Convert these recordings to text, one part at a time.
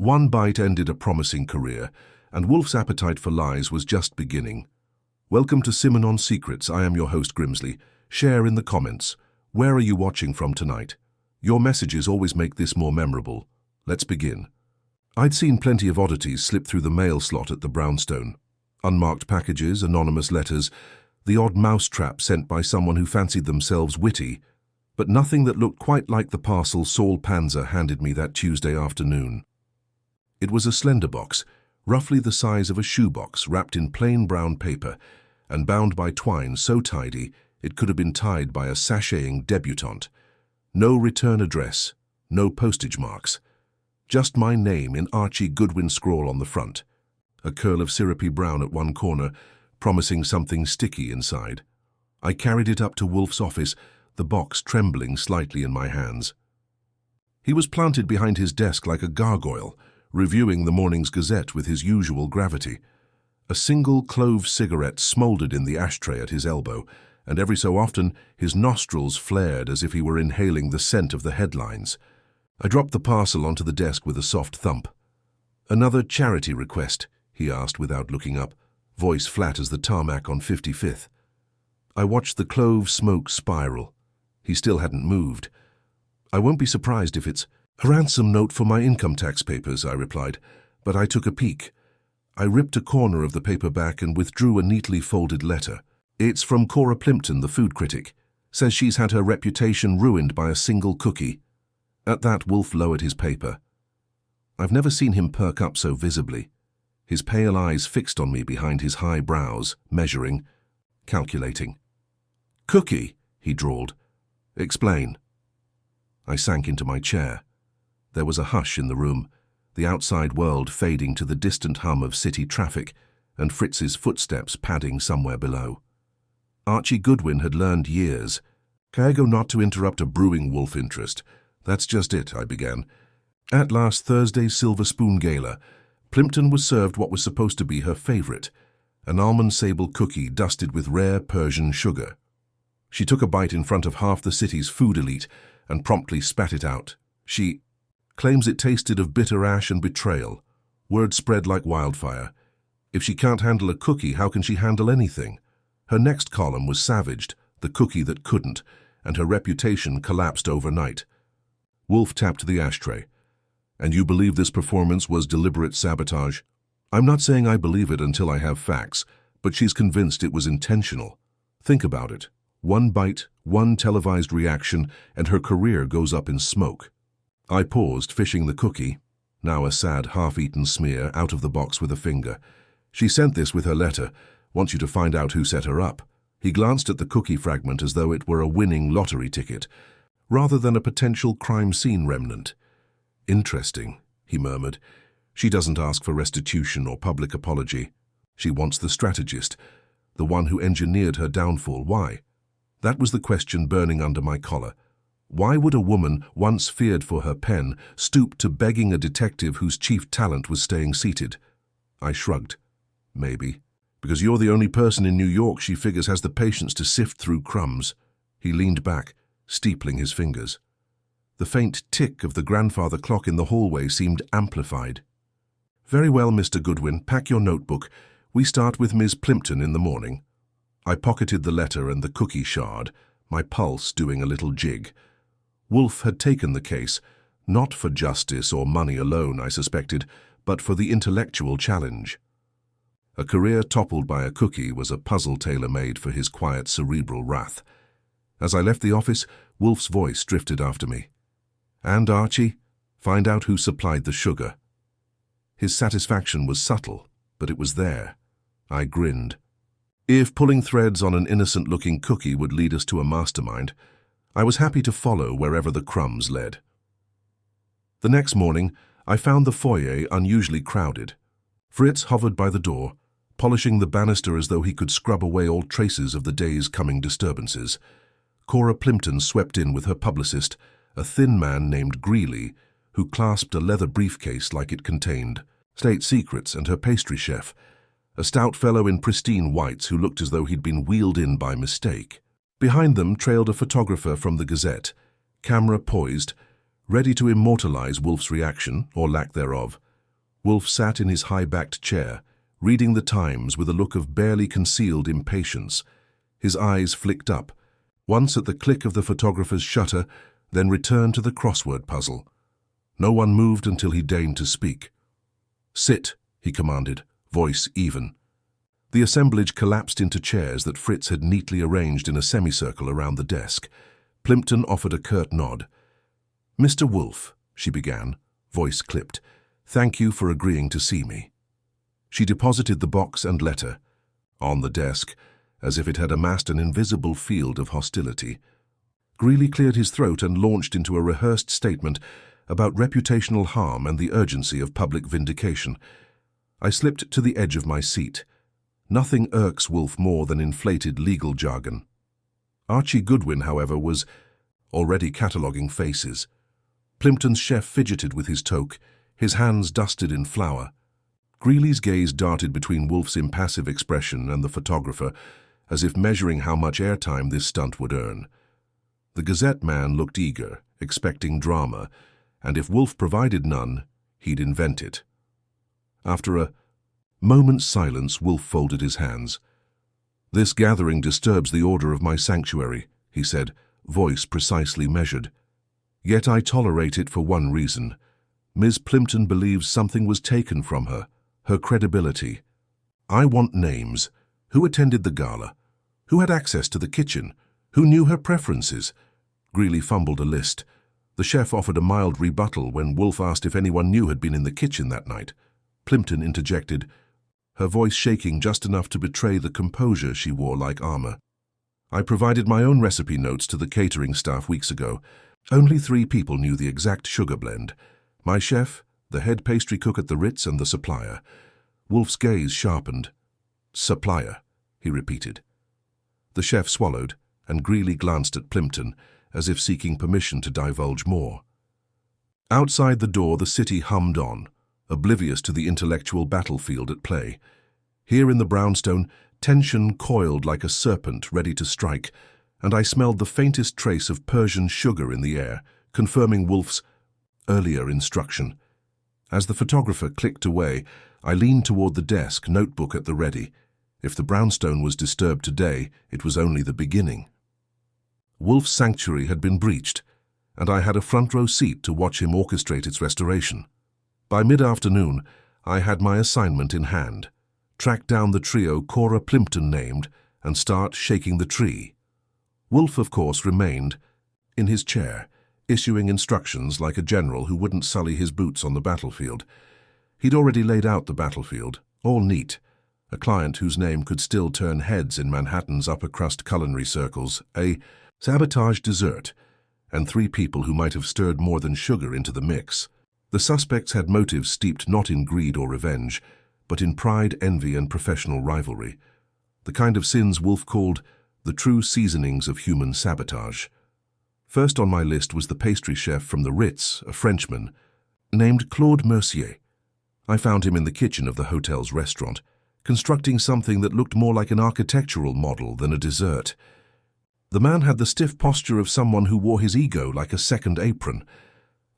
One bite ended a promising career, and Wolfe's appetite for lies was just beginning. Welcome to Simonon Secrets. I am your host, Grimsley. Share in the comments. Where are you watching from tonight? Your messages always make this more memorable. Let's begin. I'd seen plenty of oddities slip through the mail slot at the brownstone. Unmarked packages, anonymous letters, the odd mousetrap sent by someone who fancied themselves witty, but nothing that looked quite like the parcel Saul Panzer handed me that Tuesday afternoon. It was a slender box, roughly the size of a shoebox, wrapped in plain brown paper and bound by twine so tidy it could have been tied by a sashaying debutante. No return address, no postage marks. Just my name in Archie Goodwin scrawl on the front, a curl of syrupy brown at one corner, promising something sticky inside. I carried it up to Wolfe's office, the box trembling slightly in my hands. He was planted behind his desk like a gargoyle, reviewing the morning's Gazette with his usual gravity. A single clove cigarette smouldered in the ashtray at his elbow, and every so often his nostrils flared as if he were inhaling the scent of the headlines. I dropped the parcel onto the desk with a soft thump. "Another charity request?" he asked without looking up, voice flat as the tarmac on 55th. I watched the clove smoke spiral. He still hadn't moved. "I won't be surprised if it's a ransom note for my income tax papers," I replied, but I took a peek. I ripped a corner of the paper back and withdrew a neatly folded letter. "It's from Cora Plimpton, the food critic. Says she's had her reputation ruined by a single cookie." At that, Wolfe lowered his paper. I've never seen him perk up so visibly. His pale eyes fixed on me behind his high brows, measuring, calculating. "Cookie," he drawled. "Explain." I sank into my chair. There was a hush in the room, the outside world fading to the distant hum of city traffic and Fritz's footsteps padding somewhere below. Archie Goodwin had learned years. Cargo not to interrupt a brewing Wolfe interest. "That's just it," I began. "At last Thursday's Silver Spoon Gala, Plimpton was served what was supposed to be her favorite, an almond sable cookie dusted with rare Persian sugar. She took a bite in front of half the city's food elite and promptly spat it out. She claims it tasted of bitter ash and betrayal. Word spread like wildfire. If she can't handle a cookie, how can she handle anything? Her next column was savaged, the cookie that couldn't, and her reputation collapsed overnight." Wolfe tapped the ashtray. "And you believe this performance was deliberate sabotage?" "I'm not saying I believe it until I have facts, but she's convinced it was intentional. Think about it. One bite, one televised reaction, and her career goes up in smoke." I paused, fishing the cookie, now a sad half-eaten smear, out of the box with a finger. "She sent this with her letter. Wants you to find out who set her up." He glanced at the cookie fragment as though it were a winning lottery ticket, rather than a potential crime scene remnant. "Interesting," he murmured. "She doesn't ask for restitution or public apology. She wants the strategist, the one who engineered her downfall. Why?" That was the question burning under my collar. Why would a woman, once feared for her pen, stoop to begging a detective whose chief talent was staying seated? I shrugged. "Maybe. Because you're the only person in New York she figures has the patience to sift through crumbs." He leaned back, steepling his fingers. The faint tick of the grandfather clock in the hallway seemed amplified. "Very well, Mr. Goodwin, pack your notebook. We start with Ms. Plimpton in the morning." I pocketed the letter and the cookie shard, my pulse doing a little jig. Wolfe had taken the case, not for justice or money alone, I suspected, but for the intellectual challenge. A career toppled by a cookie was a puzzle tailor-made for his quiet cerebral wrath. As I left the office, Wolfe's voice drifted after me. "And, Archie, find out who supplied the sugar." His satisfaction was subtle, but it was there. I grinned. If pulling threads on an innocent-looking cookie would lead us to a mastermind, I was happy to follow wherever the crumbs led. The next morning, I found the foyer unusually crowded. Fritz hovered by the door, polishing the banister as though he could scrub away all traces of the day's coming disturbances. Cora Plimpton swept in with her publicist, a thin man named Greeley, who clasped a leather briefcase like it contained state secrets, and her pastry chef, a stout fellow in pristine whites who looked as though he'd been wheeled in by mistake. Behind them trailed a photographer from the Gazette, camera poised, ready to immortalize Wolfe's reaction, or lack thereof. Wolfe sat in his high-backed chair, reading the Times with a look of barely concealed impatience. His eyes flicked up, once at the click of the photographer's shutter, then returned to the crossword puzzle. No one moved until he deigned to speak. "Sit," he commanded, voice even. The assemblage collapsed into chairs that Fritz had neatly arranged in a semicircle around the desk. Plimpton offered a curt nod. "Mr. Wolfe," she began, voice clipped, "thank you for agreeing to see me." She deposited the box and letter on the desk, as if it had amassed an invisible field of hostility. Greeley cleared his throat and launched into a rehearsed statement about reputational harm and the urgency of public vindication. I slipped to the edge of my seat. Nothing irks Wolfe more than inflated legal jargon. Archie Goodwin, however, was already cataloguing faces. Plimpton's chef fidgeted with his toque, his hands dusted in flour. Greeley's gaze darted between Wolfe's impassive expression and the photographer, as if measuring how much airtime this stunt would earn. The Gazette man looked eager, expecting drama, and if Wolfe provided none, he'd invent it. After a moment's silence, Wolfe folded his hands. "This gathering disturbs the order of my sanctuary," he said, voice precisely measured. "Yet I tolerate it for one reason. Ms. Plimpton believes something was taken from her, her credibility. I want names. Who attended the gala? Who had access to the kitchen? Who knew her preferences?" Greeley fumbled a list. The chef offered a mild rebuttal when Wolfe asked if anyone new had been in the kitchen that night. Plimpton interjected, her voice shaking just enough to betray the composure she wore like armor. "I provided my own recipe notes to the catering staff weeks ago. Only 3 people knew the exact sugar blend. My chef, the head pastry cook at the Ritz, and the supplier." Wolfe's gaze sharpened. "Supplier," he repeated. The chef swallowed, and Greeley glanced at Plimpton, as if seeking permission to divulge more. Outside the door, the city hummed on, oblivious to the intellectual battlefield at play. Here in the brownstone, tension coiled like a serpent ready to strike, and I smelled the faintest trace of Persian sugar in the air, confirming Wolfe's earlier instruction. As the photographer clicked away, I leaned toward the desk, notebook at the ready. If the brownstone was disturbed today, it was only the beginning. Wolfe's sanctuary had been breached, and I had a front-row seat to watch him orchestrate its restoration. By mid-afternoon, I had my assignment in hand: track down the trio Cora Plimpton named and start shaking the tree. Wolfe, of course, remained in his chair, issuing instructions like a general who wouldn't sully his boots on the battlefield. He'd already laid out the battlefield, all neat. A client whose name could still turn heads in Manhattan's upper-crust culinary circles, a sabotage dessert, and 3 people who might have stirred more than sugar into the mix. The suspects had motives steeped not in greed or revenge, but in pride, envy, and professional rivalry. The kind of sins Wolfe called the true seasonings of human sabotage. First on my list was the pastry chef from the Ritz, a Frenchman, named Claude Mercier. I found him in the kitchen of the hotel's restaurant, constructing something that looked more like an architectural model than a dessert. The man had the stiff posture of someone who wore his ego like a second apron.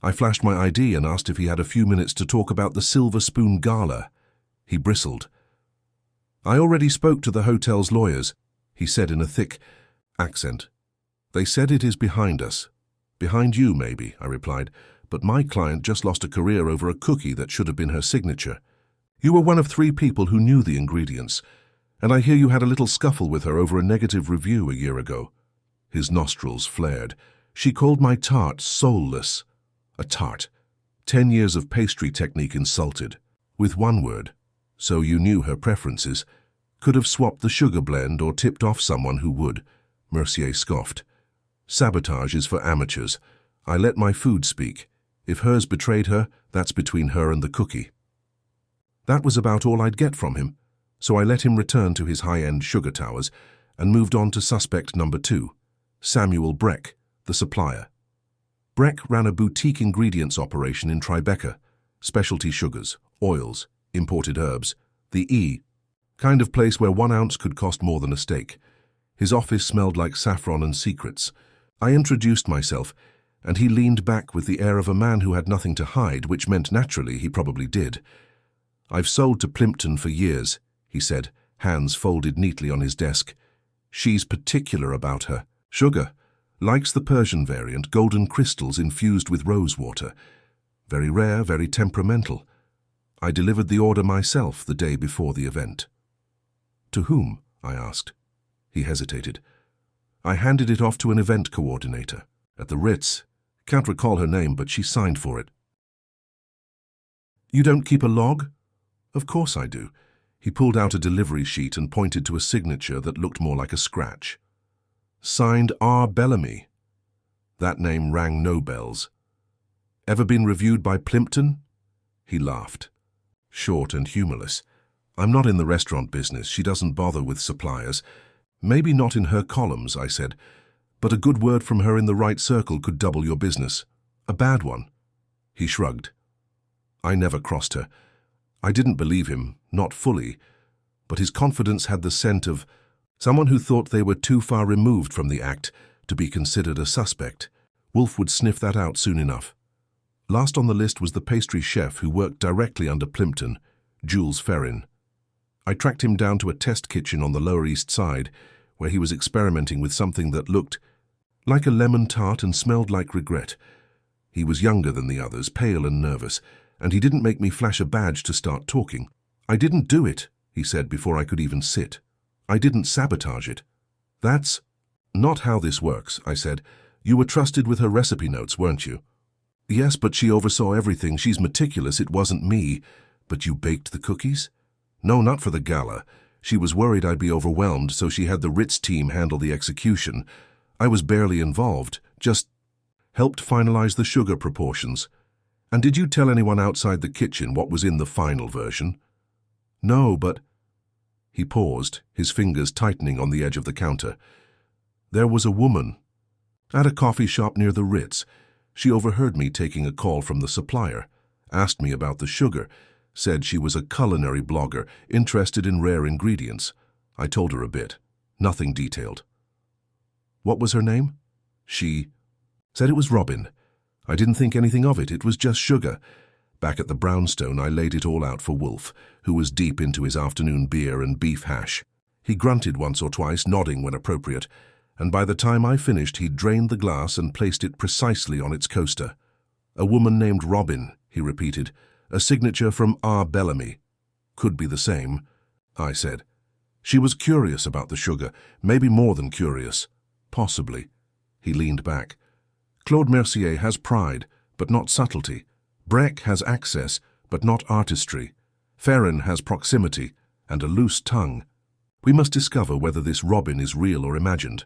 I flashed my ID and asked if he had a few minutes to talk about the Silver Spoon Gala. He bristled. "I already spoke to the hotel's lawyers," he said in a thick accent. "They said it is behind us." "Behind you, maybe," I replied, "but my client just lost a career over a cookie that should have been her signature. You were one of 3 people who knew the ingredients, and I hear you had a little scuffle with her over a negative review a year ago." His nostrils flared. "She called my tart soulless." A tart. 10 years of pastry technique insulted. With one word. "So you knew her preferences. Could have swapped the sugar blend or tipped off someone who would." Mercier scoffed. "Sabotage is for amateurs. I let my food speak. If hers betrayed her, that's between her and the cookie." That was about all I'd get from him, so I let him return to his high-end sugar towers and moved on to suspect number 2, Samuel Breck, the supplier. Breck ran a boutique ingredients operation in Tribeca: specialty sugars, oils, imported herbs, the kind of place where 1 ounce could cost more than a steak. His office smelled like saffron and secrets. I introduced myself, and he leaned back with the air of a man who had nothing to hide, which meant naturally he probably did. "I've sold to Plimpton for years," he said, hands folded neatly on his desk. "She's particular about her sugar. Likes the Persian variant, golden crystals infused with rose water. Very rare, very temperamental. I delivered the order myself the day before the event." "To whom?" I asked. He hesitated. "I handed it off to an event coordinator at the Ritz. Can't recall her name, but she signed for it." "You don't keep a log?" "Of course I do." He pulled out a delivery sheet and pointed to a signature that looked more like a scratch. "Signed R. Bellamy." That name rang no bells. "Ever been reviewed by Plimpton?" He laughed, short and humorless. "I'm not in the restaurant business. She doesn't bother with suppliers. Maybe not in her columns," I said, "but a good word from her in the right circle could double your business. A bad one?" He shrugged. I never crossed her. I didn't believe him, not fully, but his confidence had the scent of someone who thought they were too far removed from the act to be considered a suspect. Wolfe would sniff that out soon enough. Last on the list was the pastry chef who worked directly under Plimpton, Jules Ferrin. I tracked him down to a test kitchen on the Lower East Side, where he was experimenting with something that looked like a lemon tart and smelled like regret. He was younger than the others, pale and nervous, and he didn't make me flash a badge to start talking. "I didn't do it," he said before I could even sit. "I didn't sabotage it." "That's not how this works," I said. "You were trusted with her recipe notes, weren't you?" "Yes, but she oversaw everything. She's meticulous. It wasn't me." "But you baked the cookies?" "No, not for the gala. She was worried I'd be overwhelmed, so she had the Ritz team handle the execution. I was barely involved, just helped finalize the sugar proportions." "And did you tell anyone outside the kitchen what was in the final version?" "No, but—" He paused, his fingers tightening on the edge of the counter. "There was a woman at a coffee shop near the Ritz. She overheard me taking a call from the supplier, asked me about the sugar, said she was a culinary blogger interested in rare ingredients. I told her a bit, nothing detailed." "What was her name?" "She said it was Robin. I didn't think anything of it. It was just sugar." Back at the brownstone, I laid it all out for Wolfe, who was deep into his afternoon beer and beef hash. He grunted once or twice, nodding when appropriate, and by the time I finished, he'd drained the glass and placed it precisely on its coaster. "A woman named Robin," he repeated. "A signature from R. Bellamy." "Could be the same," I said. "She was curious about the sugar, maybe more than curious." "Possibly." He leaned back. "Claude Mercier has pride, but not subtlety. Breck has access, but not artistry. Ferrin has proximity and a loose tongue. We must discover whether this Robin is real or imagined."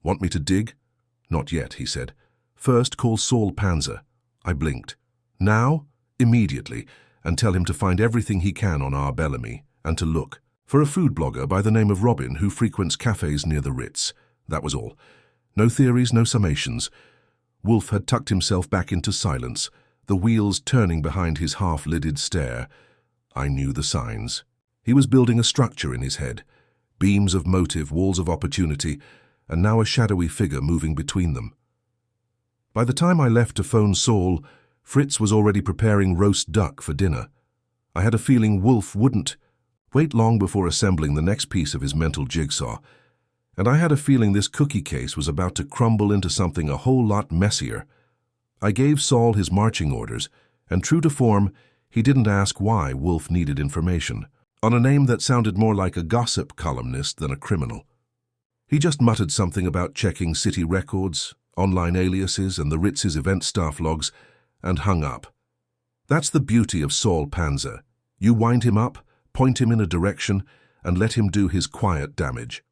"Want me to dig?" "Not yet," he said. "First call Saul Panzer." I blinked. "Now?" "Immediately, and tell him to find everything he can on R. Bellamy, and to look for a food blogger by the name of Robin who frequents cafes near the Ritz." That was all. No theories, no summations. Wolfe had tucked himself back into silence, the wheels turning behind his half-lidded stare. I knew the signs. He was building a structure in his head, beams of motive, walls of opportunity, and now a shadowy figure moving between them. By the time I left to phone Saul, Fritz was already preparing roast duck for dinner. I had a feeling Wolfe wouldn't wait long before assembling the next piece of his mental jigsaw, and I had a feeling this cookie case was about to crumble into something a whole lot messier. I gave Saul his marching orders, and true to form, he didn't ask why Wolfe needed information on a name that sounded more like a gossip columnist than a criminal. He just muttered something about checking city records, online aliases, and the Ritz's event staff logs, and hung up. That's the beauty of Saul Panzer. You wind him up, point him in a direction, and let him do his quiet damage.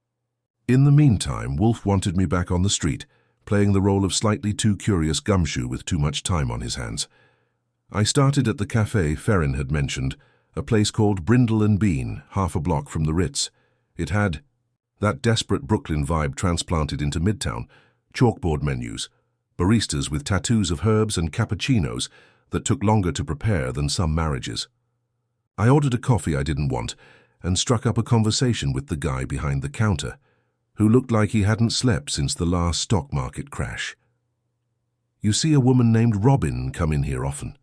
In the meantime, Wolfe wanted me back on the street, playing the role of slightly too curious gumshoe with too much time on his hands. I started at the cafe Ferrin had mentioned, a place called Brindle and Bean, half a block from the Ritz. It had that desperate Brooklyn vibe transplanted into Midtown, chalkboard menus, baristas with tattoos of herbs and cappuccinos that took longer to prepare than some marriages. I ordered a coffee I didn't want and struck up a conversation with the guy behind the counter, who looked like he hadn't slept since the last stock market crash. "You see a woman named Robin come in here often?"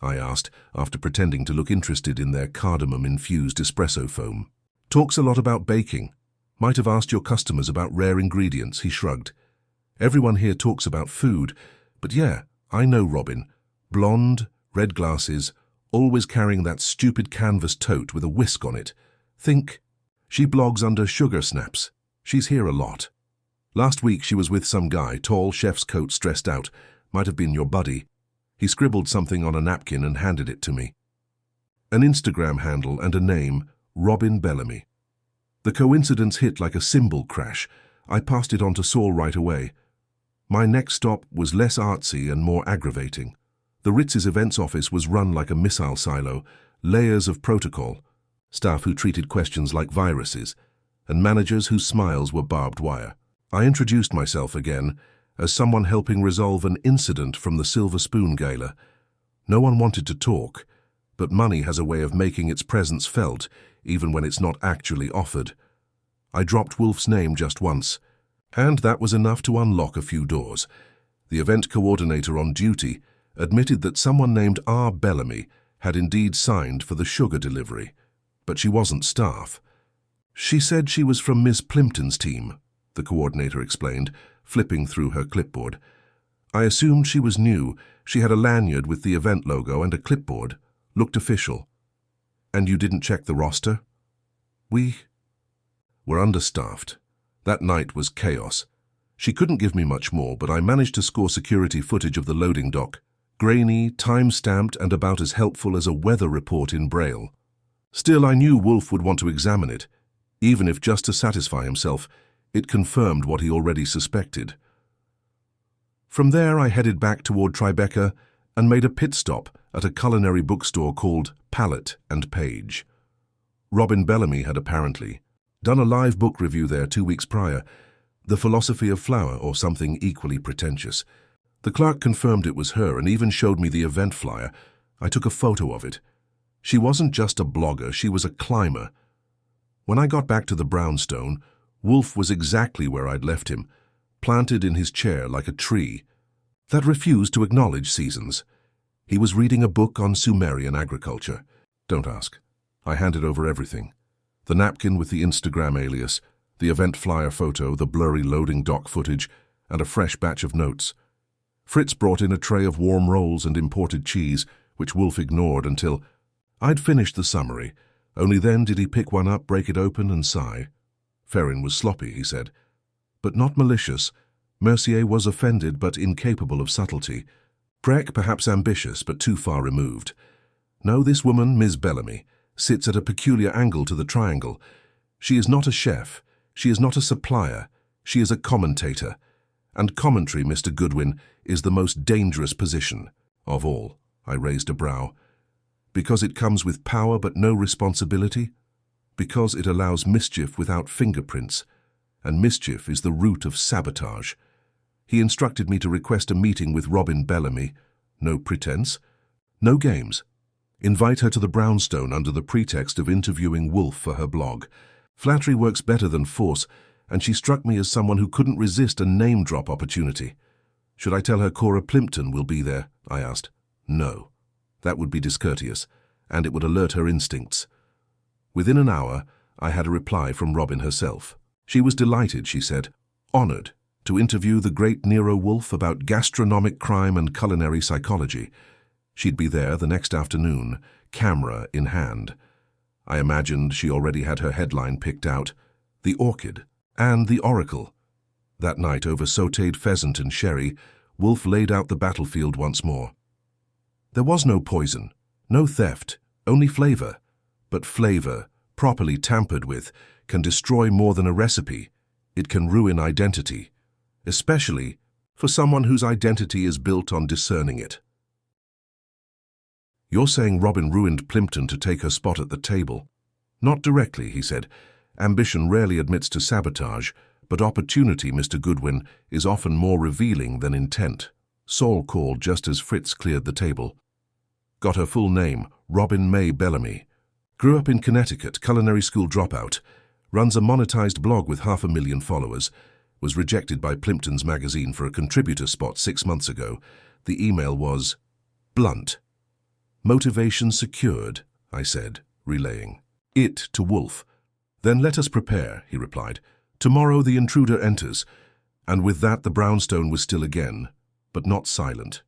I asked, after pretending to look interested in their cardamom-infused espresso foam. Talks a lot about baking. Might have asked your customers about rare ingredients, he shrugged. Everyone here talks about food, but yeah, I know Robin. Blonde, red glasses, always carrying that stupid canvas tote with a whisk on it. Think, she blogs under Sugar Snaps. She's here a lot. Last week she was with some guy, tall, chef's coat, stressed out. Might have been your buddy. He scribbled something on a napkin and handed it to me. An Instagram handle and a name, Robin Bellamy. The coincidence hit like a cymbal crash. I passed it on to Saul right away. My next stop was less artsy and more aggravating. The Ritz's events office was run like a missile silo, layers of protocol, staff who treated questions like viruses, and managers whose smiles were barbed wire. I introduced myself again as someone helping resolve an incident from the Silver Spoon Gala. No one wanted to talk, but money has a way of making its presence felt, even when it's not actually offered. I dropped Wolfe's name just once, and that was enough to unlock a few doors. The event coordinator on duty admitted that someone named R. Bellamy had indeed signed for the sugar delivery, but she wasn't staff. She said she was from Miss Plimpton's team, the coordinator explained, flipping through her clipboard. I assumed she was new. She had a lanyard with the event logo and a clipboard. Looked official. And you didn't check the roster? We were understaffed. That night was chaos. She couldn't give me much more, but I managed to score security footage of the loading dock. Grainy, time-stamped, and about as helpful as a weather report in Braille. Still, I knew Wolfe would want to examine it, even if just to satisfy himself. It confirmed what he already suspected. From there, I headed back toward Tribeca and made a pit stop at a culinary bookstore called Palette and Page. Robin Bellamy had apparently done a live book review there 2 weeks prior, The Philosophy of Flour or something equally pretentious. The clerk confirmed it was her and even showed me the event flyer. I took a photo of it. She wasn't just a blogger, she was a climber. When I got back to the brownstone, Wolfe was exactly where I'd left him, planted in his chair like a tree that refused to acknowledge seasons. He was reading a book on Sumerian agriculture. Don't ask. I handed over everything. The napkin with the Instagram alias, the event flyer photo, the blurry loading dock footage, and a fresh batch of notes. Fritz brought in a tray of warm rolls and imported cheese, which Wolfe ignored until I'd finished the summary. Only then did he pick one up, break it open, and sigh. Ferrin was sloppy, he said, but not malicious. Mercier was offended but incapable of subtlety. Breck perhaps ambitious but too far removed. No, this woman, Ms. Bellamy, sits at a peculiar angle to the triangle. She is not a chef. She is not a supplier. She is a commentator. And commentary, Mr. Goodwin, is the most dangerous position of all. I raised a brow. Because it comes with power but no responsibility? Because it allows mischief without fingerprints, and mischief is the root of sabotage. He instructed me to request a meeting with Robin Bellamy. No pretense, no games. Invite her to the brownstone under the pretext of interviewing Wolfe for her blog. Flattery works better than force, and she struck me as someone who couldn't resist a name-drop opportunity. Should I tell her Cora Plimpton will be there? I asked. No. That would be discourteous, and it would alert her instincts. Within an hour, I had a reply from Robin herself. She was delighted, she said, honored, to interview the great Nero Wolfe about gastronomic crime and culinary psychology. She'd be there the next afternoon, camera in hand. I imagined she already had her headline picked out, The Orchid and the Oracle. That night, over sautéed pheasant and sherry, Wolfe laid out the battlefield once more. There was no poison, no theft, only flavor. But flavor, properly tampered with, can destroy more than a recipe. It can ruin identity, especially for someone whose identity is built on discerning it. You're saying Robin ruined Plimpton to take her spot at the table? Not directly, he said. Ambition rarely admits to sabotage, but opportunity, Mr. Goodwin, is often more revealing than intent. Saul called just as Fritz cleared the table. Got her full name, Robin May Bellamy. Grew up in Connecticut, culinary school dropout. Runs a monetized blog with 500,000 followers. Was rejected by Plimpton's magazine for a contributor spot 6 months ago. The email was blunt. Motivation secured, I said, relaying it to Wolfe. Then let us prepare, he replied. Tomorrow the intruder enters. And with that the brownstone was still again, but not silent.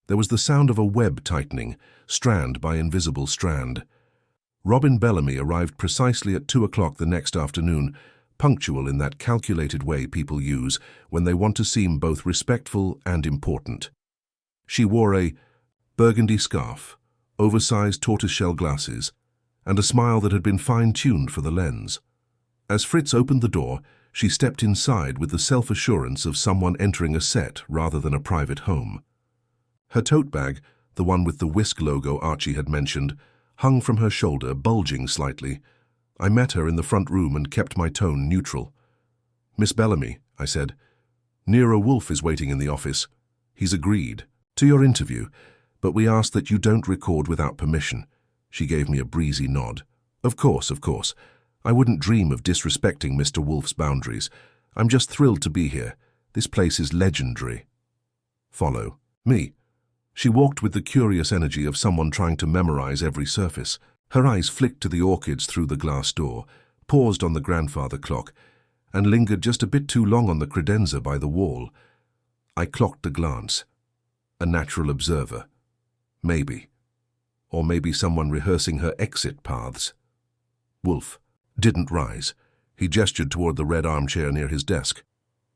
There was the sound of a web tightening, strand by invisible strand. Robin Bellamy arrived precisely at 2 o'clock the next afternoon, punctual in that calculated way people use when they want to seem both respectful and important. She wore a burgundy scarf, oversized tortoiseshell glasses, and a smile that had been fine-tuned for the lens. As Fritz opened the door, she stepped inside with the self-assurance of someone entering a set rather than a private home. Her tote bag, the one with the Whisk logo Archie had mentioned, hung from her shoulder, bulging slightly. I met her in the front room and kept my tone neutral. "Miss Bellamy," I said, "Nero Wolfe is waiting in the office. He's agreed to your interview, but we ask that you don't record without permission." She gave me a breezy nod. Of course. I wouldn't dream of disrespecting Mr. Wolfe's boundaries. I'm just thrilled to be here. This place is legendary." "Follow me." She walked with the curious energy of someone trying to memorize every surface. Her eyes flicked to the orchids through the glass door, paused on the grandfather clock, and lingered just a bit too long on the credenza by the wall. I clocked a glance. A natural observer. Maybe. Or maybe someone rehearsing her exit paths. Wolfe didn't rise. He gestured toward the red armchair near his desk.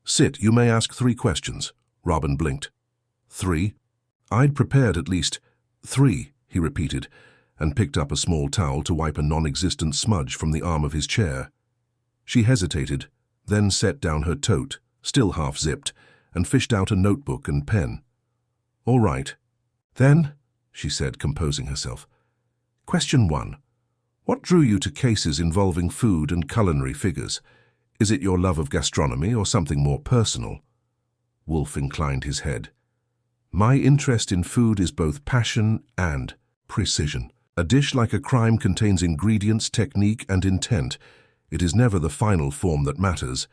"Sit, you may ask 3 questions." Robin blinked. 3? I'd prepared at least 3, he repeated, and picked up a small towel to wipe a non-existent smudge from the arm of his chair. She hesitated, then set down her tote, still half-zipped, and fished out a notebook and pen. "All right. Then," she said, composing herself. "Question 1. What drew you to cases involving food and culinary figures? Is it your love of gastronomy or something more personal?" Wolfe inclined his head. "My interest in food is both passion and precision. A dish like a crime contains ingredients, technique, and intent. It is never the final form that matters.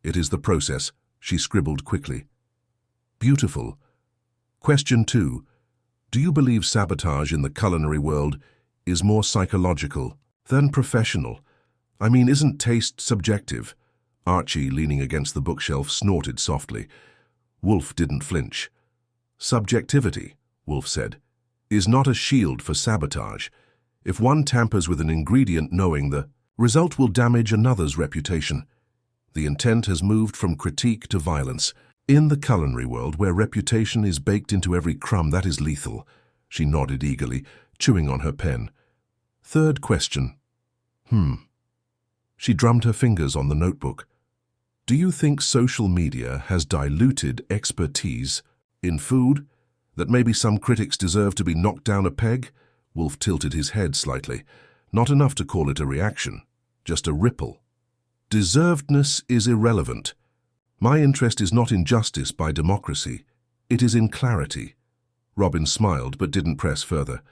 It is the process," she scribbled quickly. "Beautiful. Question 2. Do you believe sabotage in the culinary world is more psychological than professional? I mean, isn't taste subjective?" Archie, leaning against the bookshelf, snorted softly. Wolfe didn't flinch. "Subjectivity," Wolfe said, "is not a shield for sabotage. If one tampers with an ingredient knowing the result will damage another's reputation, the intent has moved from critique to violence. In the culinary world, where reputation is baked into every crumb, that is lethal." She nodded eagerly, chewing on her pen. "Third question. She drummed her fingers on the notebook. Do you think social media has diluted expertise in food? That maybe some critics deserve to be knocked down a peg?" Wolfe tilted his head slightly. "Not enough to call it a reaction, just a ripple. Deservedness is irrelevant. My interest is not in justice by democracy. It is in clarity." Robin smiled but didn't press further.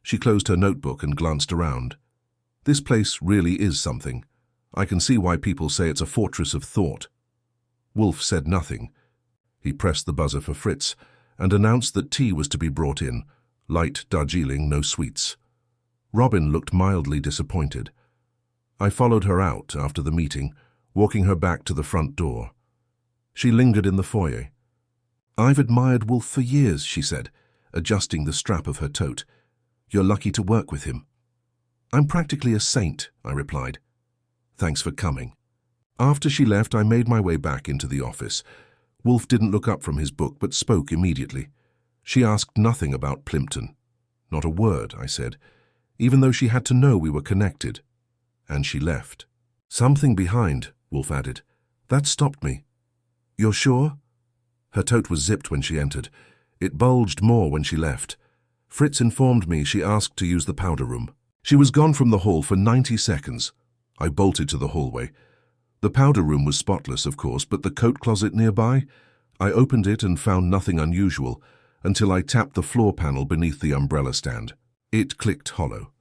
She closed her notebook and glanced around. "This place really is something. I can see why people say it's a fortress of thought." Wolfe said nothing. He pressed the buzzer for Fritz and announced that tea was to be brought in, light Darjeeling, no sweets. Robin looked mildly disappointed. I followed her out after the meeting, walking her back to the front door. She lingered in the foyer. "I've admired Wolfe for years," she said, adjusting the strap of her tote. "You're lucky to work with him." "I'm practically a saint," I replied. "Thanks for coming." After she left, I made my way back into the office. Wolfe didn't look up from his book, but spoke immediately. She asked nothing about Plimpton. "Not a word," I said, even though she had to know we were connected. And she left. "Something behind," Wolfe added. "That stopped me." "You're sure?" Her tote was zipped when she entered. It bulged more when she left. Fritz informed me she asked to use the powder room. She was gone from the hall for 90 seconds. I bolted to the hallway. The powder room was spotless, of course, but the coat closet nearby? I opened it and found nothing unusual until I tapped the floor panel beneath the umbrella stand. It clicked hollow.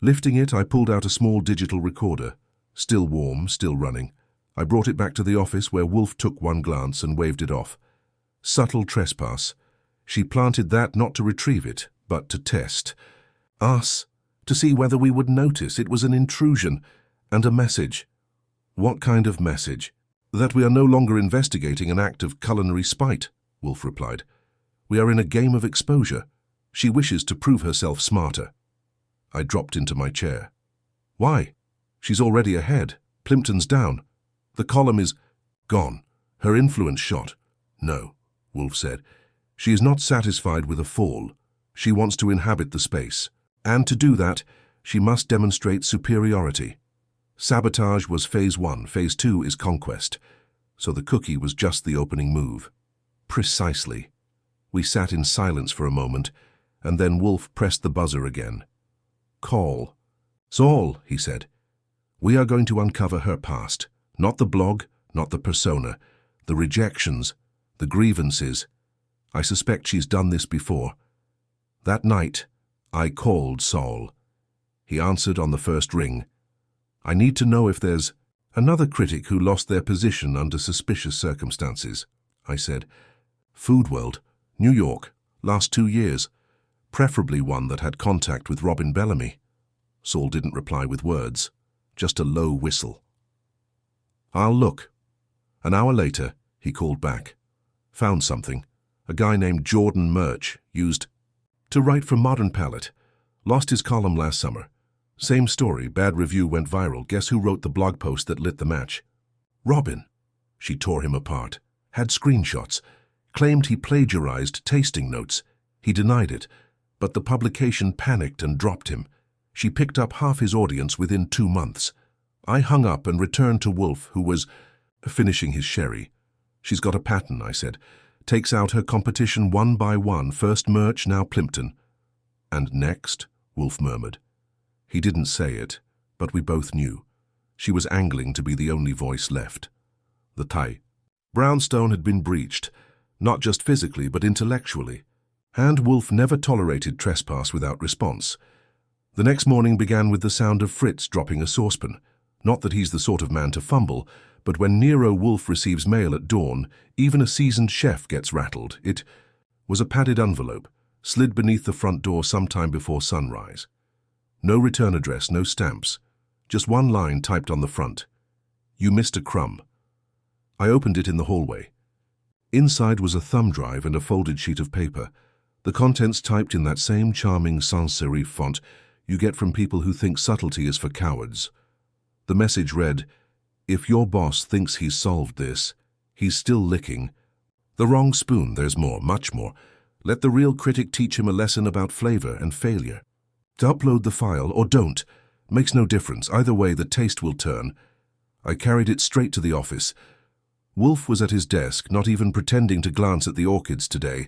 Lifting it, I pulled out a small digital recorder. Still warm, still running. I brought it back to the office where Wolfe took one glance and waved it off. Subtle trespass. She planted that not to retrieve it, but to test. Us, to see whether we would notice it was an intrusion and a message. What kind of message? That we are no longer investigating an act of culinary spite, Wolfe replied. We are in a game of exposure. She wishes to prove herself smarter. I dropped into my chair. Why? She's already ahead. Plimpton's down. The column is gone. Her influence shot. No, Wolfe said. She is not satisfied with a fall. She wants to inhabit the space. And to do that, she must demonstrate superiority. Sabotage was phase 1, phase 2 is conquest. So the cookie was just the opening move. Precisely. We sat in silence for a moment, and then Wolfe pressed the buzzer again. Call. Saul, he said. We are going to uncover her past. Not the blog, not the persona. The rejections, the grievances. I suspect she's done this before. That night, I called Saul. He answered on the first ring. I need to know if there's another critic who lost their position under suspicious circumstances, I said. Food World, New York, last 2 years. Preferably one that had contact with Robin Bellamy. Saul didn't reply with words, just a low whistle. I'll look. An hour later, he called back. Found something. A guy named Jordan Murch used to write for Modern Palette. Lost his column last summer. Same story, bad review went viral. Guess who wrote the blog post that lit the match? Robin. She tore him apart. Had screenshots. Claimed he plagiarized tasting notes. He denied it, but the publication panicked and dropped him. She picked up half his audience within 2 months. I hung up and returned to Wolfe, who was finishing his sherry. She's got a pattern, I said. Takes out her competition one by one, first Murch, now Plimpton. And next, Wolfe murmured. He didn't say it, but we both knew. She was angling to be the only voice left. The tie. Brownstone had been breached, not just physically but intellectually, and Wolfe never tolerated trespass without response. The next morning began with the sound of Fritz dropping a saucepan. Not that he's the sort of man to fumble, but when Nero Wolfe receives mail at dawn, even a seasoned chef gets rattled. It was a padded envelope, slid beneath the front door sometime before sunrise. No return address, no stamps, just one line typed on the front. You missed a crumb. I opened it in the hallway. Inside was a thumb drive and a folded sheet of paper, the contents typed in that same charming sans serif font you get from people who think subtlety is for cowards. The message read, if your boss thinks he's solved this, he's still licking. The wrong spoon, there's more, much more. Let the real critic teach him a lesson about flavor and failure. To upload the file, or don't, makes no difference. Either way, the taste will turn. I carried it straight to the office. Wolfe was at his desk, not even pretending to glance at the orchids today.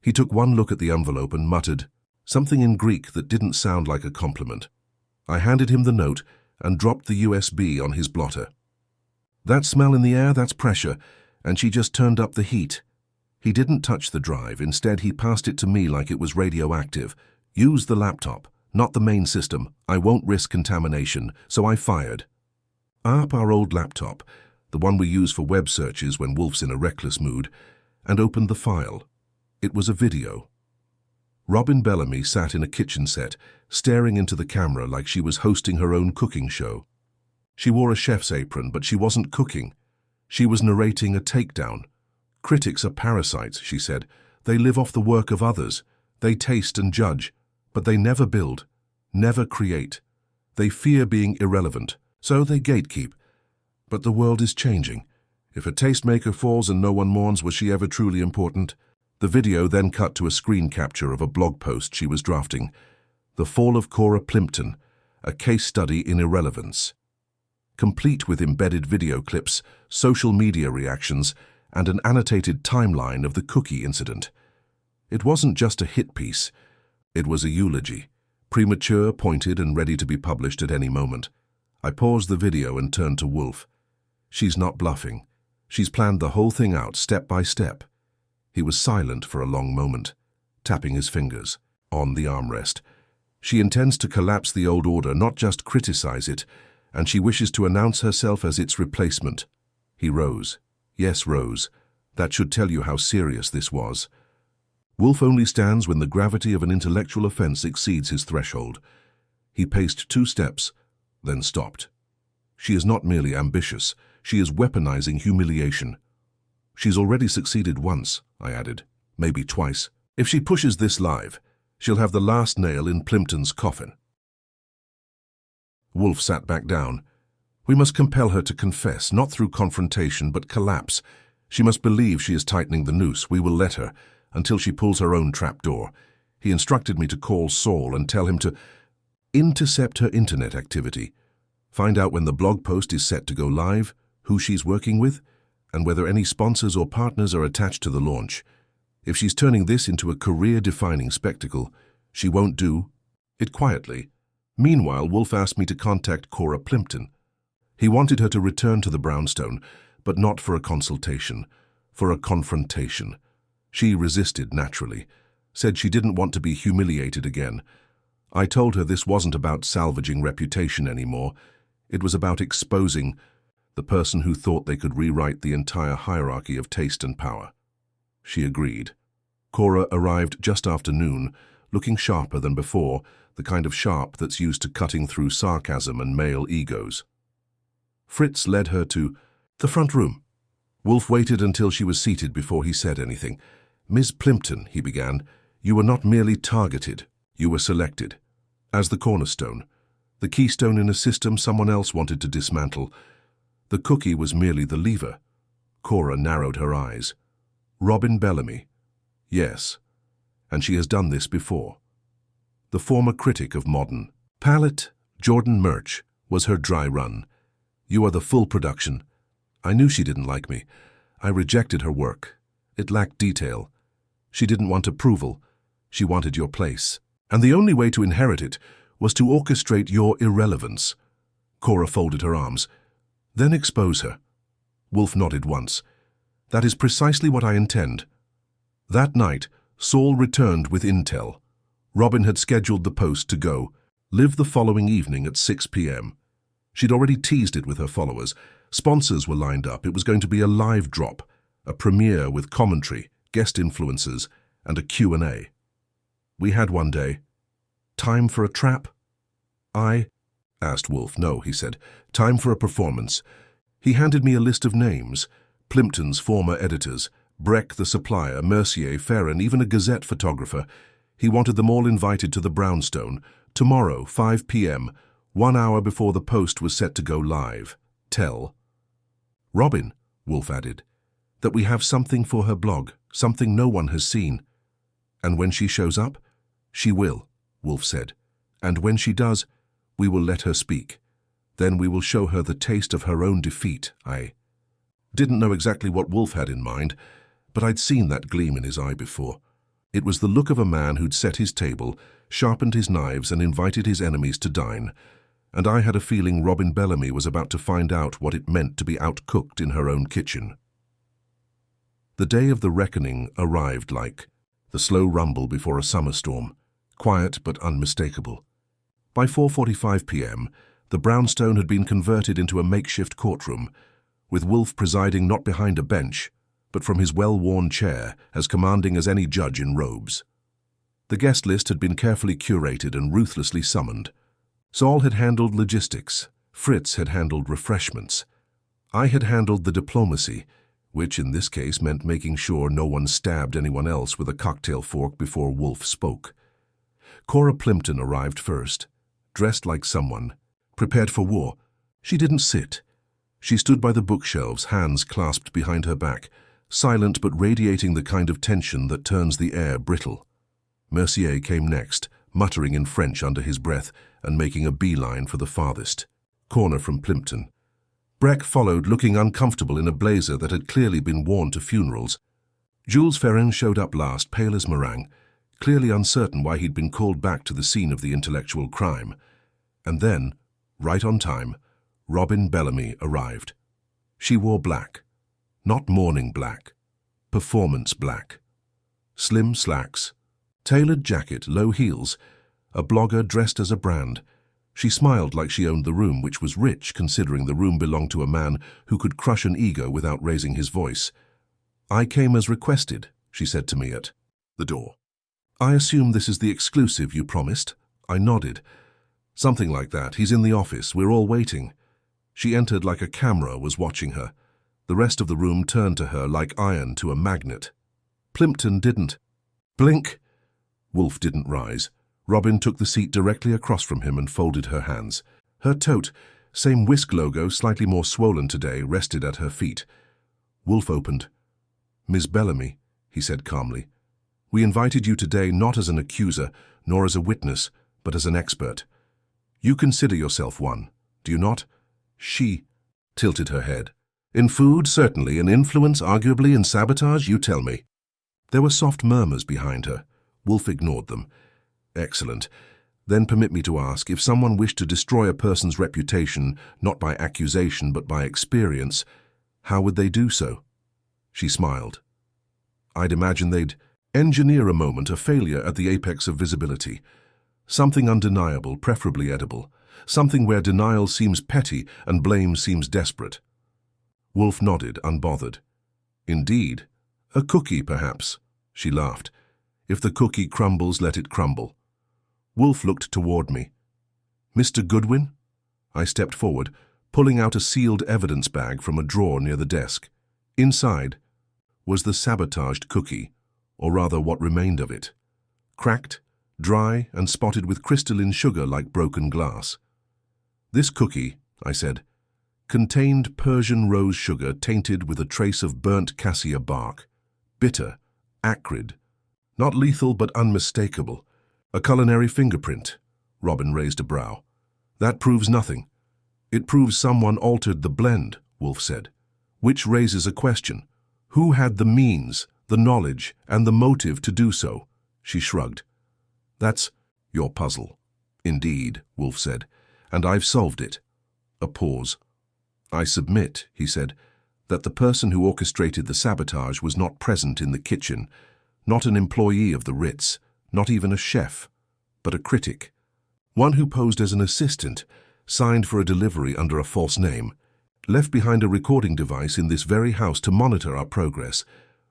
He took one look at the envelope and muttered, something in Greek that didn't sound like a compliment. I handed him the note and dropped the USB on his blotter. That smell in the air, that's pressure, and she just turned up the heat. He didn't touch the drive. Instead, he passed it to me like it was radioactive. Use the laptop, not the main system. I won't risk contamination, so I fired. Up our old laptop, the one we use for web searches when Wolfe's in a reckless mood, and opened the file. It was a video. Robin Bellamy sat in a kitchen set, staring into the camera like she was hosting her own cooking show. She wore a chef's apron, but she wasn't cooking. She was narrating a takedown. Critics are parasites, she said. They live off the work of others. They taste and judge, but they never build, never create. They fear being irrelevant, so they gatekeep. But the world is changing. If a tastemaker falls and no one mourns, was she ever truly important? The video then cut to a screen capture of a blog post she was drafting. The Fall of Cora Plimpton, a case study in irrelevance. Complete with embedded video clips, social media reactions, and an annotated timeline of the cookie incident. It wasn't just a hit piece. It was a eulogy, premature, pointed, and ready to be published at any moment. I paused the video and turned to Wolfe. She's not bluffing. She's planned the whole thing out step by step. He was silent for a long moment, tapping his fingers on the armrest. She intends to collapse the old order, not just criticize it, and she wishes to announce herself as its replacement. He rose. Yes, Rose. That should tell you how serious this was. Wolfe only stands when the gravity of an intellectual offense exceeds his threshold. He paced 2 steps, then stopped. She is not merely ambitious, she is weaponizing humiliation. She's already succeeded once, I added, maybe twice. If she pushes this live, she'll have the last nail in Plimpton's coffin. Wolfe sat back down. We must compel her to confess, not through confrontation, but collapse. She must believe she is tightening the noose. We will let her, until she pulls her own trapdoor. He instructed me to call Saul and tell him to intercept her internet activity, find out when the blog post is set to go live, who she's working with, and whether any sponsors or partners are attached to the launch. If she's turning this into a career-defining spectacle, she won't do it quietly. Meanwhile, Wolfe asked me to contact Cora Plimpton. He wanted her to return to the brownstone, but not for a consultation, for a confrontation. She resisted naturally, said she didn't want to be humiliated again. I told her this wasn't about salvaging reputation anymore. It was about exposing the person who thought they could rewrite the entire hierarchy of taste and power. She agreed. Cora arrived just after noon, looking sharper than before, the kind of sharp that's used to cutting through sarcasm and male egos. Fritz led her to the front room. Wolfe waited until she was seated before he said anything. "Ms. Plimpton," he began, "you were not merely targeted, you were selected. As the cornerstone, the keystone in a system someone else wanted to dismantle. The cookie was merely the lever." Cora narrowed her eyes. "Robin Bellamy." "Yes, and she has done this before." The former critic of modern palette, Jordan Murch, was her dry run. "You are the full production." I knew she didn't like me. I rejected her work. It lacked detail. She didn't want approval. She wanted your place. And the only way to inherit it was to orchestrate your irrelevance. Cora folded her arms. "Then expose her." Wolfe nodded once. "That is precisely what I intend." That night, Saul returned with intel. Robin had scheduled the post to go live the following evening at 6 p.m. She'd already teased it with her followers. Sponsors were lined up. It was going to be a live drop, a premiere with commentary, guest influencers, and a Q&A. We had one day. Time for a trap? I asked Wolfe. "No," he said. "Time for a performance." He handed me a list of names. Plimpton's former editors, Breck the supplier, Mercier, Ferrin, even a Gazette photographer. He wanted them all invited to the brownstone, tomorrow, 5 p.m., 1 hour before the post was set to go live. Tell Robin, Wolfe added, that we have something for her blog, something no one has seen. "And when she shows up?" "She will," Wolfe said. "And when she does, we will let her speak. Then we will show her the taste of her own defeat." I didn't know exactly what Wolfe had in mind, but I'd seen that gleam in his eye before. It was the look of a man who'd set his table, sharpened his knives, and invited his enemies to dine. And I had a feeling Robin Bellamy was about to find out what it meant to be outcooked in her own kitchen. The day of the reckoning arrived like the slow rumble before a summer storm, quiet but unmistakable. By 4:45 p.m., the brownstone had been converted into a makeshift courtroom, with Wolfe presiding not behind a bench, but from his well-worn chair, as commanding as any judge in robes. The guest list had been carefully curated and ruthlessly summoned. Saul had handled logistics, Fritz had handled refreshments. I had handled the diplomacy, which in this case meant making sure no one stabbed anyone else with a cocktail fork before Wolfe spoke. Cora Plimpton arrived first, dressed like someone, prepared for war. She didn't sit. She stood by the bookshelves, hands clasped behind her back, silent but radiating the kind of tension that turns the air brittle. Mercier came next, muttering in French under his breath and making a beeline for the farthest corner from Plimpton. Breck followed, looking uncomfortable in a blazer that had clearly been worn to funerals. Jules Ferrin showed up last, pale as meringue, clearly uncertain why he'd been called back to the scene of the intellectual crime. And then, right on time, Robin Bellamy arrived. She wore black. Not morning black, performance black. Slim slacks, tailored jacket, low heels, a blogger dressed as a brand. She smiled like she owned the room, which was rich considering the room belonged to a man who could crush an ego without raising his voice. "I came as requested," she said to me at The door. I assume this is the exclusive you promised? I nodded. Something like that. He's in the office. We're all waiting. She entered like a camera was watching her. The rest of the room turned to her like iron to a magnet. Plimpton didn't. Blink! Wolfe didn't rise. Robin took the seat directly across from him and folded her hands. Her tote, same whisk logo, slightly more swollen today, rested at her feet. Wolfe opened. Miss Bellamy, he said calmly, we invited you today not as an accuser, nor as a witness, but as an expert. You consider yourself one, do you not? She tilted her head. In food, certainly. In influence, arguably. In sabotage, you tell me. There were soft murmurs behind her. Wolfe ignored them. Excellent. Then permit me to ask, if someone wished to destroy a person's reputation, not by accusation but by experience, how would they do so? She smiled. I'd imagine they'd engineer a moment, a failure at the apex of visibility. Something undeniable, preferably edible. Something where denial seems petty and blame seems desperate. Wolfe nodded, unbothered. Indeed. A cookie, perhaps. She laughed. If the cookie crumbles, let it crumble. Wolfe looked toward me. Mr. Goodwin? I stepped forward, pulling out a sealed evidence bag from a drawer near the desk. Inside was the sabotaged cookie, or rather what remained of it. Cracked, dry, and spotted with crystalline sugar like broken glass. This cookie, I said, contained Persian rose sugar tainted with a trace of burnt cassia bark. Bitter, acrid, not lethal but unmistakable. A culinary fingerprint. Robin raised a brow. That proves nothing. It proves someone altered the blend, Wolfe said. Which raises a question. Who had the means, the knowledge, and the motive to do so? She shrugged. That's your puzzle. Indeed, Wolfe said, and I've solved it. A pause. I submit, he said, that the person who orchestrated the sabotage was not present in the kitchen, not an employee of the Ritz, not even a chef, but a critic. One who posed as an assistant, signed for a delivery under a false name, left behind a recording device in this very house to monitor our progress.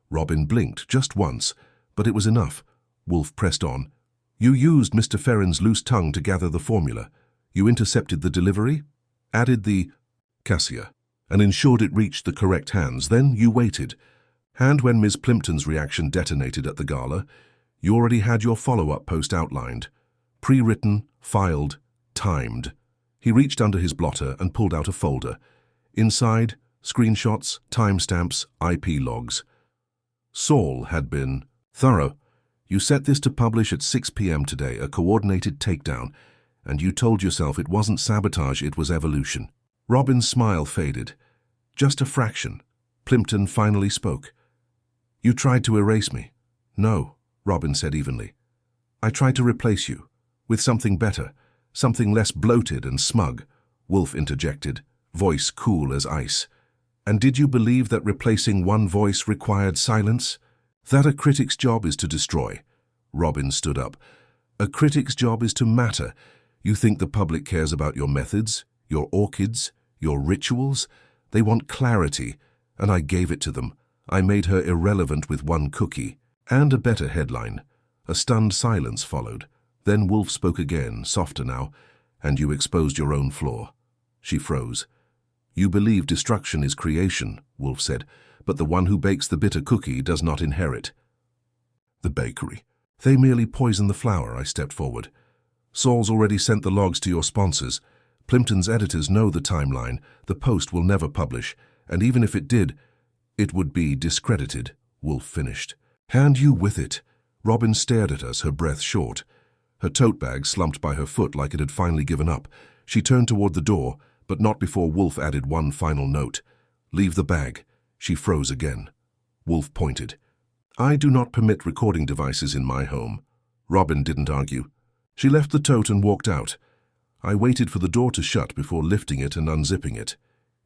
Robin blinked just once, but it was enough. Wolfe pressed on. You used Mr. Ferrin's loose tongue to gather the formula. You intercepted the delivery, added the cassia, and ensured it reached the correct hands. Then you waited. And when Ms. Plimpton's reaction detonated at the gala, you already had your follow-up post outlined. Pre-written, filed, timed. He reached under his blotter and pulled out a folder. Inside, screenshots, timestamps, IP logs. Saul had been thorough. You set this to publish at 6 p.m. today, a coordinated takedown, and you told yourself it wasn't sabotage, it was evolution. Robin's smile faded. Just a fraction. Plimpton finally spoke. You tried to erase me. No, Robin said evenly. I tried to replace you, with something better, something less bloated and smug, Wolfe interjected, voice cool as ice. And did you believe that replacing one voice required silence? That a critic's job is to destroy. Robin stood up. A critic's job is to matter. You think the public cares about your methods, your orchids, your rituals? They want clarity, and I gave it to them. I made her irrelevant with one cookie. And a better headline. A stunned silence followed. Then Wolfe spoke again, softer now, and you exposed your own flaw. She froze. You believe destruction is creation, Wolfe said, but the one who bakes the bitter cookie does not inherit. The bakery. They merely poison the flour, I stepped forward. Saul's already sent the logs to your sponsors. Plimpton's editors know the timeline. The Post will never publish, and even if it did, it would be discredited, Wolfe finished. Hand you with it. Robin stared at us, her breath short. Her tote bag slumped by her foot like it had finally given up. She turned toward the door, but not before Wolfe added one final note. Leave the bag. She froze again. Wolfe pointed. I do not permit recording devices in my home. Robin didn't argue. She left the tote and walked out. I waited for the door to shut before lifting it and unzipping it.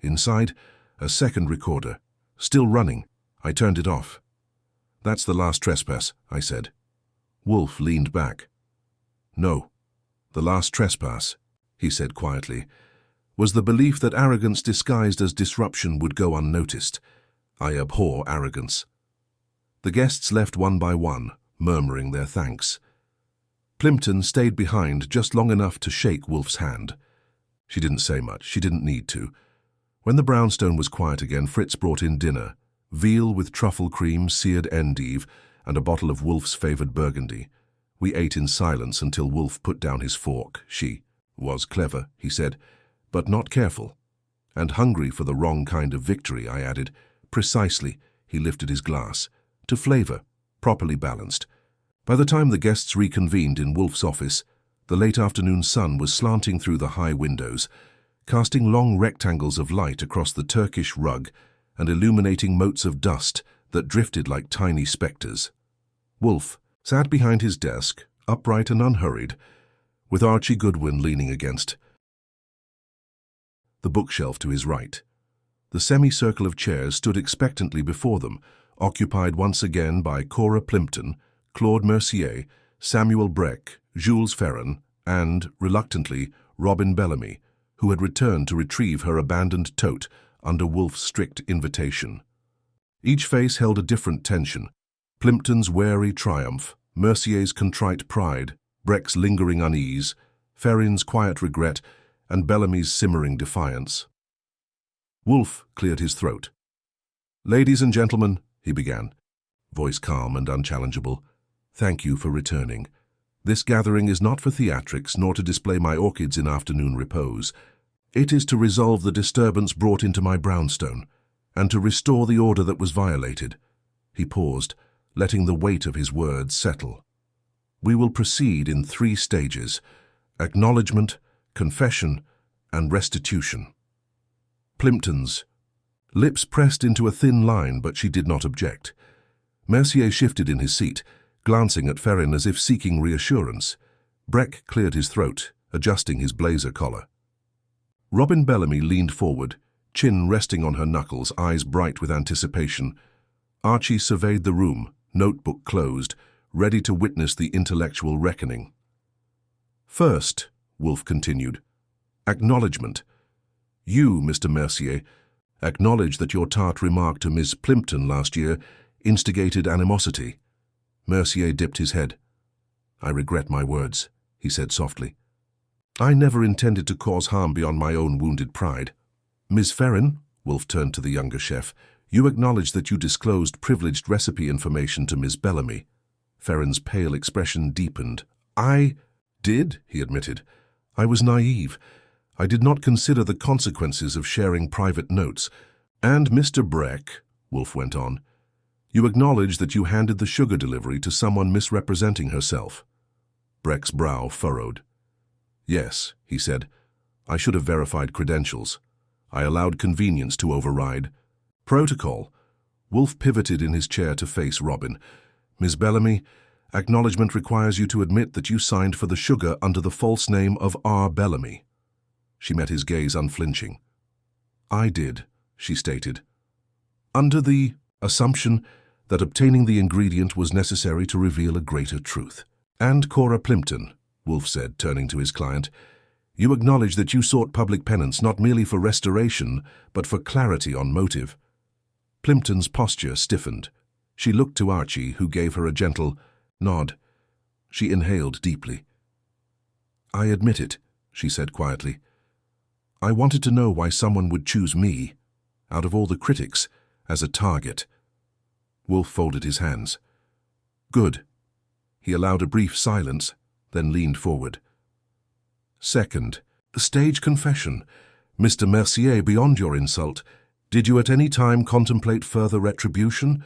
Inside, a second recorder. Still running. I turned it off. That's the last trespass, I said. Wolfe leaned back. No, the last trespass, he said quietly, was the belief that arrogance disguised as disruption would go unnoticed. I abhor arrogance. The guests left one by one, murmuring their thanks. Plimpton stayed behind just long enough to shake Wolfe's hand. She didn't say much. She didn't need to. When the brownstone was quiet again, Fritz brought in dinner: veal with truffle cream, seared endive, and a bottle of Wolfe's favoured Burgundy. We ate in silence until Wolfe put down his fork. She was clever, he said, but not careful. And hungry for the wrong kind of victory, I added. Precisely, he lifted his glass. To flavour, properly balanced. By the time the guests reconvened in Wolfe's office, the late afternoon sun was slanting through the high windows, casting long rectangles of light across the Turkish rug and illuminating motes of dust that drifted like tiny spectres. Wolfe sat behind his desk, upright and unhurried, with Archie Goodwin leaning against the bookshelf to his right. The semicircle of chairs stood expectantly before them, occupied once again by Cora Plimpton, Claude Mercier, Samuel Breck, Jules Ferron, and, reluctantly, Robin Bellamy, who had returned to retrieve her abandoned tote under Wolfe's strict invitation. Each face held a different tension: Plimpton's wary triumph, Mercier's contrite pride, Breck's lingering unease, Ferron's quiet regret, and Bellamy's simmering defiance. Wolfe cleared his throat. "Ladies and gentlemen," he began, voice calm and unchallengeable, "thank you for returning. This gathering is not for theatrics, nor to display my orchids in afternoon repose. It is to resolve the disturbance brought into my brownstone, and to restore the order that was violated." He paused, letting the weight of his words settle. "We will proceed in 3 stages: acknowledgement, confession, and restitution." Plimpton's lips pressed into a thin line, but she did not object. Mercier shifted in his seat, glancing at Ferron as if seeking reassurance. Breck cleared his throat, adjusting his blazer collar. Robin Bellamy leaned forward, chin resting on her knuckles, eyes bright with anticipation. Archie surveyed the room, notebook closed, ready to witness the intellectual reckoning. "First," Wolfe continued, "acknowledgement. You, Mr. Mercier, acknowledge that your tart remark to Miss Plimpton last year instigated animosity." Mercier dipped his head. "I regret my words," he said softly. "I never intended to cause harm beyond my own wounded pride." "Miss Ferron," Wolfe turned to the younger chef, "you acknowledge that you disclosed privileged recipe information to Miss Bellamy." Ferron's pale expression deepened. "I did," he admitted. "I was naive. I did not consider the consequences of sharing private notes. And Mr. Breck," Wolfe went on, "you acknowledge that you handed the sugar delivery to someone misrepresenting herself." Breck's brow furrowed. "Yes," he said. "I should have verified credentials. I allowed convenience to override protocol." Wolfe pivoted in his chair to face Robin. "Miss Bellamy, acknowledgement requires you to admit that you signed for the sugar under the false name of R. Bellamy." She met his gaze unflinching. "I did," she stated, "under the assumption that obtaining the ingredient was necessary to reveal a greater truth." "And Cora Plimpton," Wolfe said, turning to his client, "you acknowledge that you sought public penance not merely for restoration, but for clarity on motive." Plimpton's posture stiffened. She looked to Archie, who gave her a gentle nod. She inhaled deeply. "I admit it," she said quietly. "I wanted to know why someone would choose me, out of all the critics, as a target." Wolfe folded his hands. "Good." He allowed a brief silence, then leaned forward. "Second, stage confession. Mr. Mercier, beyond your insult, did you at any time contemplate further retribution?"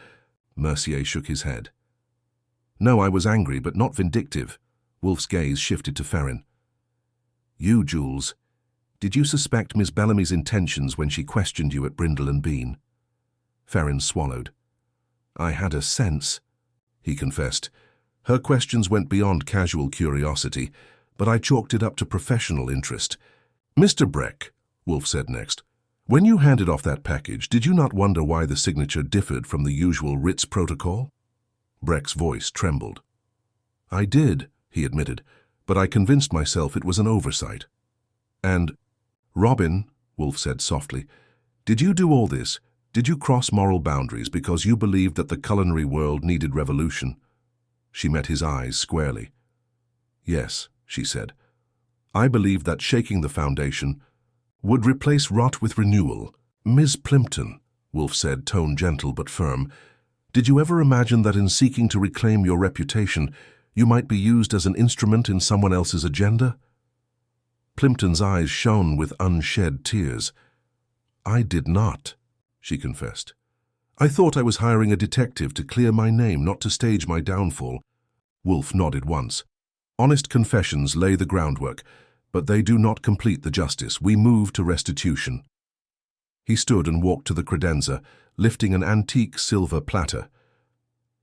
Mercier shook his head. "No, I was angry, but not vindictive." Wolfe's gaze shifted to Ferron. "You, Jules, did you suspect Miss Bellamy's intentions when she questioned you at Brindle and Bean?" Ferron swallowed. "I had a sense," he confessed. "Her questions went beyond casual curiosity, but I chalked it up to professional interest." "Mr. Breck," Wolfe said next, "when you handed off that package, did you not wonder why the signature differed from the usual Ritz protocol?" Breck's voice trembled. "I did," he admitted, "but I convinced myself it was an oversight." "And, Robin," Wolfe said softly, "did you do all this? Did you cross moral boundaries because you believed that the culinary world needed revolution?" She met his eyes squarely. "Yes," she said. "I believe that shaking the foundation would replace rot with renewal." "Ms. Plimpton," Wolfe said, tone gentle but firm, "did you ever imagine that in seeking to reclaim your reputation, you might be used as an instrument in someone else's agenda?" Plimpton's eyes shone with unshed tears. "I did not," she confessed. "I thought I was hiring a detective to clear my name, not to stage my downfall." Wolfe nodded once. "Honest confessions lay the groundwork, but they do not complete the justice. We move to restitution." He stood and walked to the credenza, lifting an antique silver platter.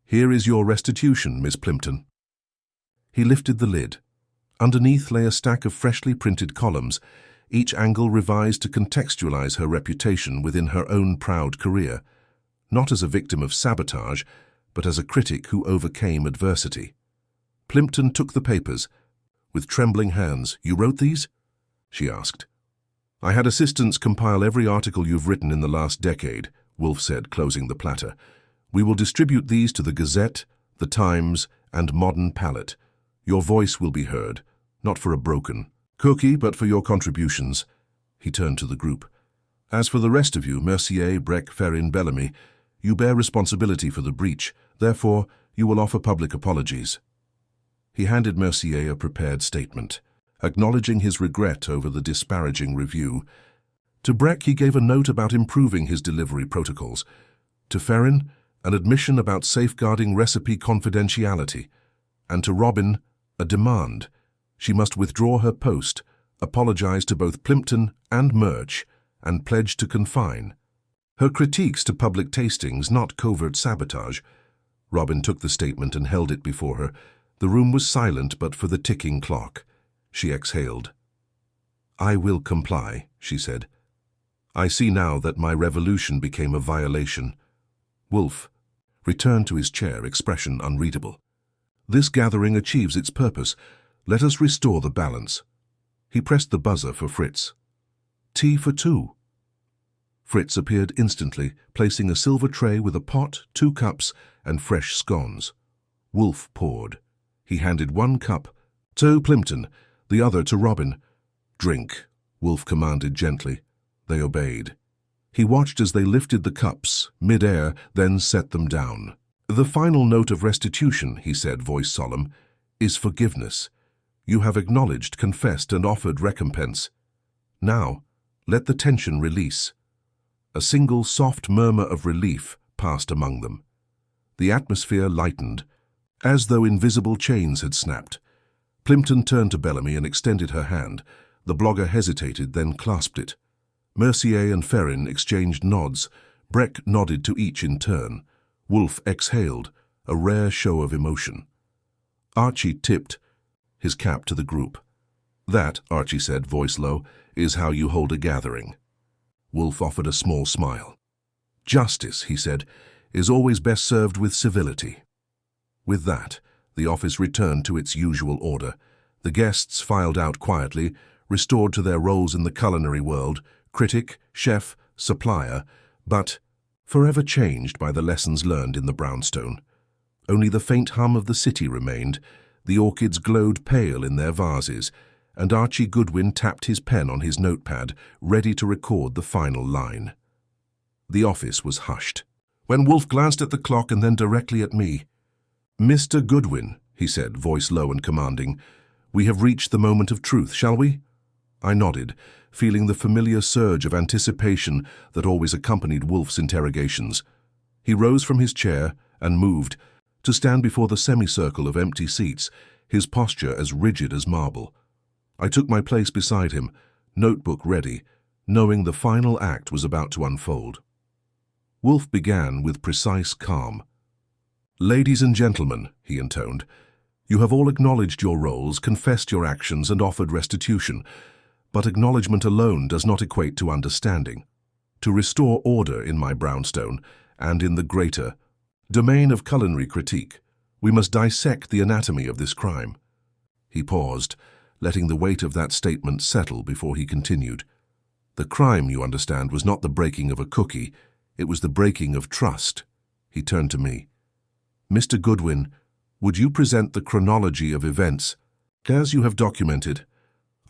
"Here is your restitution, Miss Plimpton." He lifted the lid. Underneath lay a stack of freshly printed columns, each angle revised to contextualize her reputation within her own proud career, not as a victim of sabotage, but as a critic who overcame adversity. Plimpton took the papers. With trembling hands, "You wrote these?" she asked. "I had assistants compile every article you've written in the last decade," Wolfe said, closing the platter. "We will distribute these to the Gazette, the Times, and Modern Palate. Your voice will be heard, not for a broken cookie, but for your contributions." He turned to the group. "As for the rest of you, Mercier, Breck, Ferrin, Bellamy, you bear responsibility for the breach. Therefore, you will offer public apologies." He handed Mercier a prepared statement, acknowledging his regret over the disparaging review. To Breck, he gave a note about improving his delivery protocols. To Ferrin, an admission about safeguarding recipe confidentiality. And to Robin, a demand. She must withdraw her post, apologize to both Plimpton and Murch, and pledge to confine. Her critiques to public tastings, not covert sabotage. Robin took the statement and held it before her. The room was silent but for the ticking clock. She exhaled. "I will comply," she said. "I see now that my revolution became a violation." Wolfe returned to his chair, expression unreadable. "This gathering achieves its purpose. Let us restore the balance." He pressed the buzzer for Fritz. "Tea for two." Fritz appeared instantly, placing a silver tray with a pot, 2 cups, and fresh scones. Wolfe poured. He handed 1 cup to Plimpton, the other to Robin. "Drink," Wolfe commanded gently. They obeyed. He watched as they lifted the cups, mid-air, then set them down. "The final note of restitution," he said, voice solemn, "is forgiveness. You have acknowledged, confessed, and offered recompense. Now, let the tension release." A single soft murmur of relief passed among them. The atmosphere lightened, as though invisible chains had snapped. Plimpton turned to Bellamy and extended her hand. The blogger hesitated, then clasped it. Mercier and Ferrin exchanged nods. Breck nodded to each in turn. Wolfe exhaled, a rare show of emotion. Archie tipped his cap to the group. "That," Archie said, voice low, "is how you hold a gathering." Wolfe offered a small smile. "Justice," he said, "is always best served with civility." With that, the office returned to its usual order. The guests filed out quietly, restored to their roles in the culinary world, critic, chef, supplier, but forever changed by the lessons learned in the brownstone. Only the faint hum of the city remained. The orchids glowed pale in their vases, and Archie Goodwin tapped his pen on his notepad, ready to record the final line. The office was hushed. When Wolfe glanced at the clock and then directly at me. "Mr. Goodwin," he said, voice low and commanding, "we have reached the moment of truth, shall we?" I nodded, feeling the familiar surge of anticipation that always accompanied Wolfe's interrogations. He rose from his chair and moved to stand before the semicircle of empty seats, his posture as rigid as marble. I took my place beside him, notebook ready, knowing the final act was about to unfold. Wolfe began with precise calm. "Ladies and gentlemen," he intoned, "you have all acknowledged your roles, confessed your actions, and offered restitution. But acknowledgement alone does not equate to understanding. To restore order in my brownstone, and in the greater domain of culinary critique, we must dissect the anatomy of this crime." He paused, letting the weight of that statement settle before he continued. "The crime, you understand, was not the breaking of a cookie, it was the breaking of trust." He turned to me. "Mr. Goodwin, Would you present the chronology of events, as you have documented?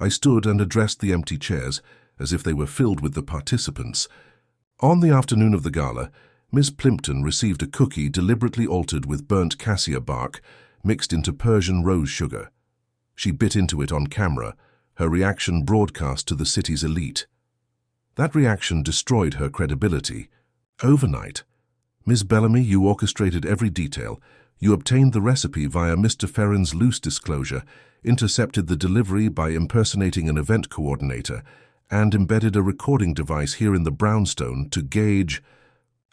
I stood and addressed the empty chairs, as if they were filled with the participants. On the afternoon of the gala, Miss Plimpton received a cookie deliberately altered with burnt cassia bark, mixed into Persian rose sugar. She bit into it on camera, her reaction broadcast to the city's elite. That reaction destroyed her credibility. Overnight. Miss Bellamy, you orchestrated every detail. You obtained the recipe via Mr. Ferrin's loose disclosure, intercepted the delivery by impersonating an event coordinator, and embedded a recording device here in the brownstone to gauge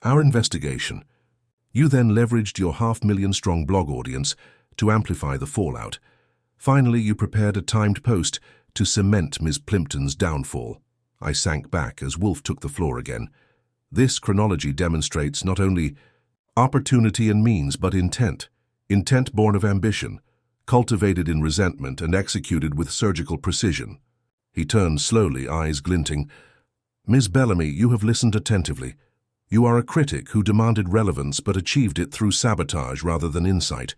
our investigation. You then leveraged your 500,000-strong blog audience to amplify the fallout. Finally, you prepared a timed post to cement Ms. Plimpton's downfall. I sank back as Wolfe took the floor again. This chronology demonstrates not only opportunity and means, but intent. Intent born of ambition, cultivated in resentment and executed with surgical precision. He turned slowly, eyes glinting. Ms. Bellamy, you have listened attentively. You are a critic who demanded relevance but achieved it through sabotage rather than insight.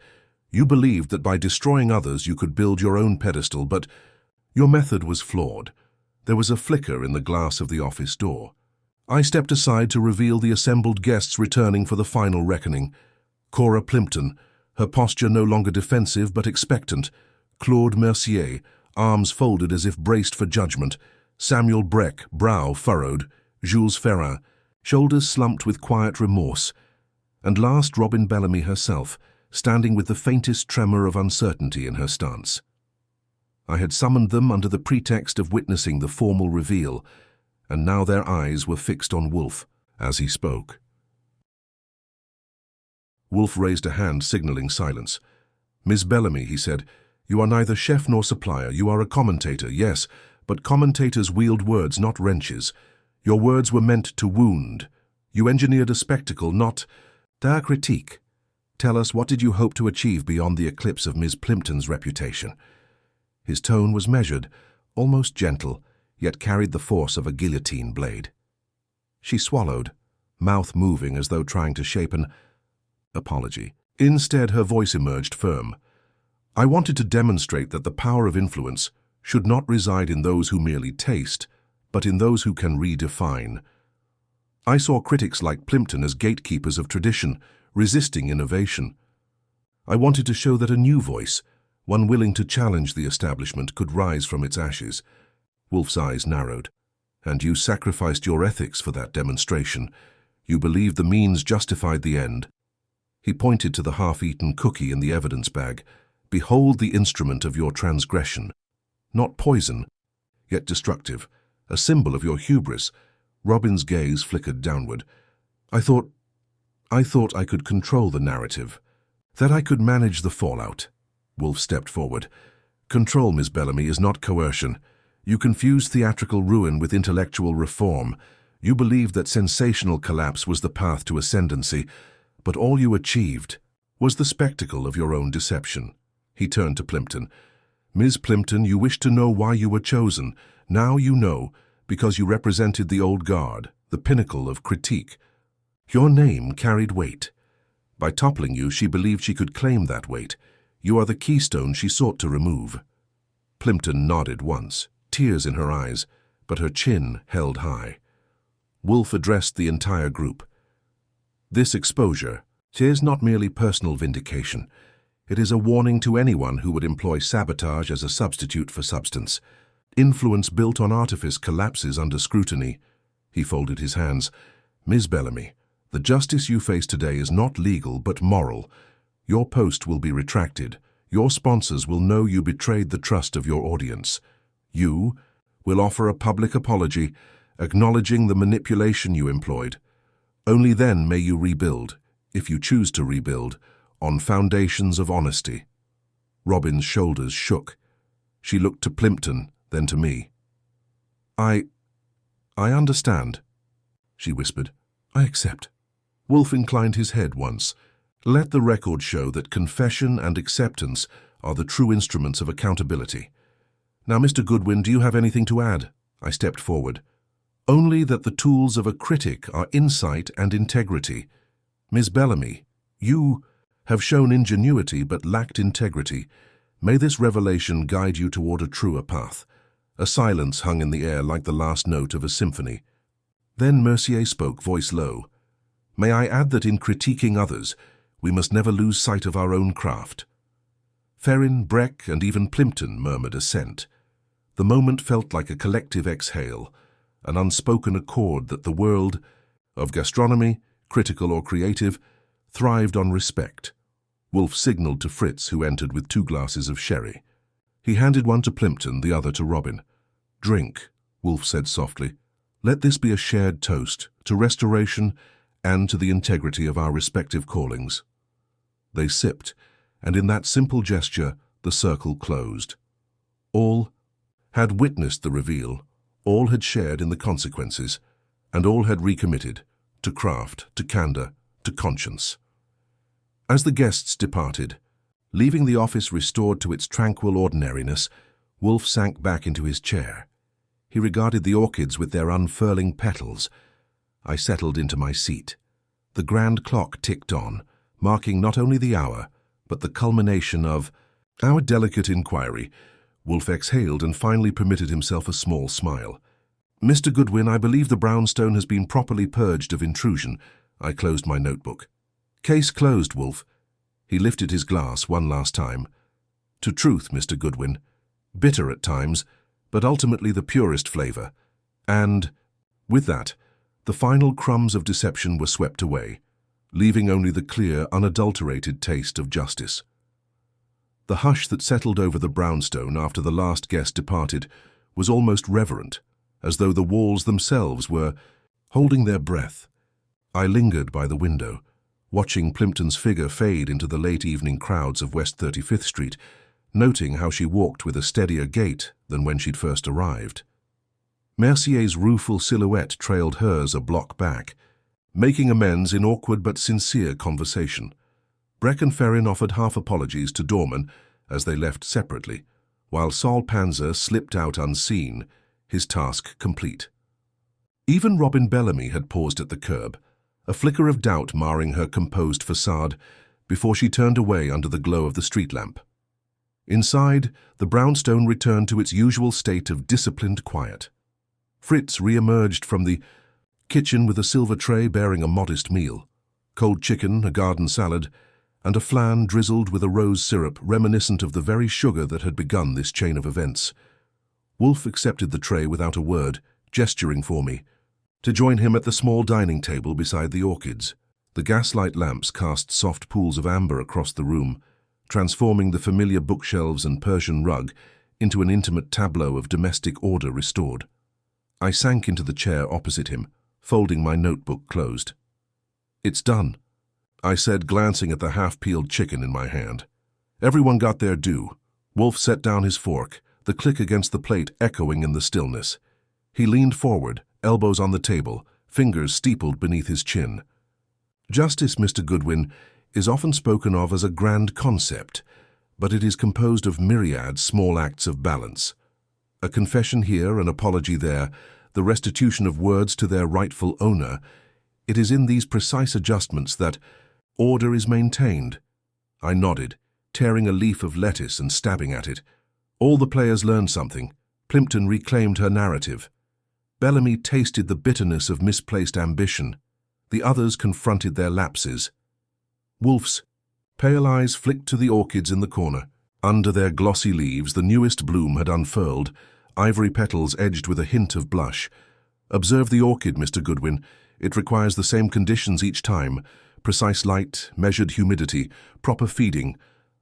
You believed that by destroying others you could build your own pedestal, but your method was flawed. There was a flicker in the glass of the office door. I stepped aside to reveal the assembled guests returning for the final reckoning. Cora Plimpton, her posture no longer defensive but expectant. Claude Mercier, arms folded as if braced for judgment. Samuel Breck, brow furrowed. Jules Ferrin, shoulders slumped with quiet remorse. And last, Robin Bellamy herself, standing with the faintest tremor of uncertainty in her stance. I had summoned them under the pretext of witnessing the formal reveal, and now their eyes were fixed on Wolfe as he spoke. Wolfe raised a hand, signaling silence. Miss Bellamy, he said, you are neither chef nor supplier. You are a commentator, yes, but commentators wield words, not wrenches. Your words were meant to wound. You engineered a spectacle, not a critique. Tell us, what did you hope to achieve beyond the eclipse of Miss Plimpton's reputation? His tone was measured, almost gentle, yet carried the force of a guillotine blade. She swallowed, mouth moving as though trying to shape an apology. Instead, her voice emerged firm. I wanted to demonstrate that the power of influence should not reside in those who merely taste, but in those who can redefine. I saw critics like Plimpton as gatekeepers of tradition, resisting innovation. I wanted to show that a new voice, one willing to challenge the establishment, could rise from its ashes. Wolfe's eyes narrowed. And you sacrificed your ethics for that demonstration. You believed the means justified the end. He pointed to the half-eaten cookie in the evidence bag. Behold the instrument of your transgression. Not poison, yet destructive. A symbol of your hubris. Robin's gaze flickered downward. I thought I could control the narrative. That I could manage the fallout. Wolfe stepped forward. Control, Miss Bellamy, is not coercion. You confuse theatrical ruin with intellectual reform. You believed that sensational collapse was the path to ascendancy, but all you achieved was the spectacle of your own deception. He turned to Plimpton. Ms. Plimpton, you wished to know why you were chosen. Now you know, because you represented the old guard, the pinnacle of critique. Your name carried weight. By toppling you, she believed she could claim that weight. You are the keystone she sought to remove. Plimpton nodded once, tears in her eyes, but her chin held high. Wolfe addressed the entire group. This exposure is not merely personal vindication. It is a warning to anyone who would employ sabotage as a substitute for substance. Influence built on artifice collapses under scrutiny. He folded his hands. Ms. Bellamy, the justice you face today is not legal but moral. Your post will be retracted. Your sponsors will know you betrayed the trust of your audience. You will offer a public apology, acknowledging the manipulation you employed. Only then may you rebuild, if you choose to rebuild, on foundations of honesty. Robin's shoulders shook. She looked to Plimpton, then to me. I understand, she whispered. I accept. Wolfe inclined his head once. Let the record show that confession and acceptance are the true instruments of accountability. Now, Mr. Goodwin, do you have anything to add? I stepped forward. Only that the tools of a critic are insight and integrity. Ms. Bellamy, you have shown ingenuity but lacked integrity. May this revelation guide you toward a truer path. A silence hung in the air like the last note of a symphony. Then Mercier spoke, voice low. May I add that in critiquing others, we must never lose sight of our own craft. Ferrin, Breck, and even Plimpton murmured assent. The moment felt like a collective exhale, an unspoken accord that the world of gastronomy, critical or creative, thrived on respect. Wolfe signalled to Fritz, who entered with 2 glasses of sherry. He handed one to Plimpton, the other to Robin. Drink, Wolfe said softly. Let this be a shared toast to restoration and to the integrity of our respective callings. They sipped, and in that simple gesture the circle closed. All had witnessed the reveal, all had shared in the consequences, and all had recommitted to craft, to candour, to conscience. As the guests departed, leaving the office restored to its tranquil ordinariness, Wolfe sank back into his chair. He regarded the orchids with their unfurling petals. I settled into my seat. The grand clock ticked on, marking not only the hour, but the culmination of our delicate inquiry. Wolfe exhaled and finally permitted himself a small smile. Mr. Goodwin, I believe the brownstone has been properly purged of intrusion. I closed my notebook. Case closed, Wolfe. He lifted his glass one last time. To truth, Mr. Goodwin. Bitter at times, but ultimately the purest flavour. And, with that, the final crumbs of deception were swept away, leaving only the clear, unadulterated taste of justice. The hush that settled over the brownstone after the last guest departed was almost reverent, as though the walls themselves were holding their breath. I lingered by the window, watching Plimpton's figure fade into the late evening crowds of West 35th Street, noting how she walked with a steadier gait than when she'd first arrived. Mercier's rueful silhouette trailed hers a block back, making amends in awkward but sincere conversation. Breck and Ferrin offered half apologies to Dorman as they left separately, while Sol Panzer slipped out unseen, his task complete. Even Robin Bellamy had paused at the curb, a flicker of doubt marring her composed facade, before she turned away under the glow of the street lamp. Inside, the brownstone returned to its usual state of disciplined quiet. Fritz re-emerged from the kitchen with a silver tray bearing a modest meal, cold chicken, a garden salad, and a flan drizzled with a rose syrup reminiscent of the very sugar that had begun this chain of events. Wolfe accepted the tray without a word, gesturing for me to join him at the small dining table beside the orchids. The gaslight lamps cast soft pools of amber across the room, transforming the familiar bookshelves and Persian rug into an intimate tableau of domestic order restored. I sank into the chair opposite him, folding my notebook closed. It's done, I said, glancing at the half-peeled chicken in my hand. Everyone got their due. Wolfe set down his fork, the click against the plate echoing in the stillness. He leaned forward, elbows on the table, fingers steepled beneath his chin. Justice, Mr. Goodwin, is often spoken of as a grand concept, but it is composed of myriad small acts of balance. A confession here, an apology there, the restitution of words to their rightful owner. It is in these precise adjustments that order is maintained. I nodded, tearing a leaf of lettuce and stabbing at it. All the players learned something. Plimpton reclaimed her narrative. Bellamy tasted the bitterness of misplaced ambition. The others confronted their lapses. Wolfe's pale eyes flicked to the orchids in the corner. Under their glossy leaves, the newest bloom had unfurled, ivory petals edged with a hint of blush. Observe the orchid, Mr. Goodwin. It requires the same conditions each time. Precise light, measured humidity, proper feeding.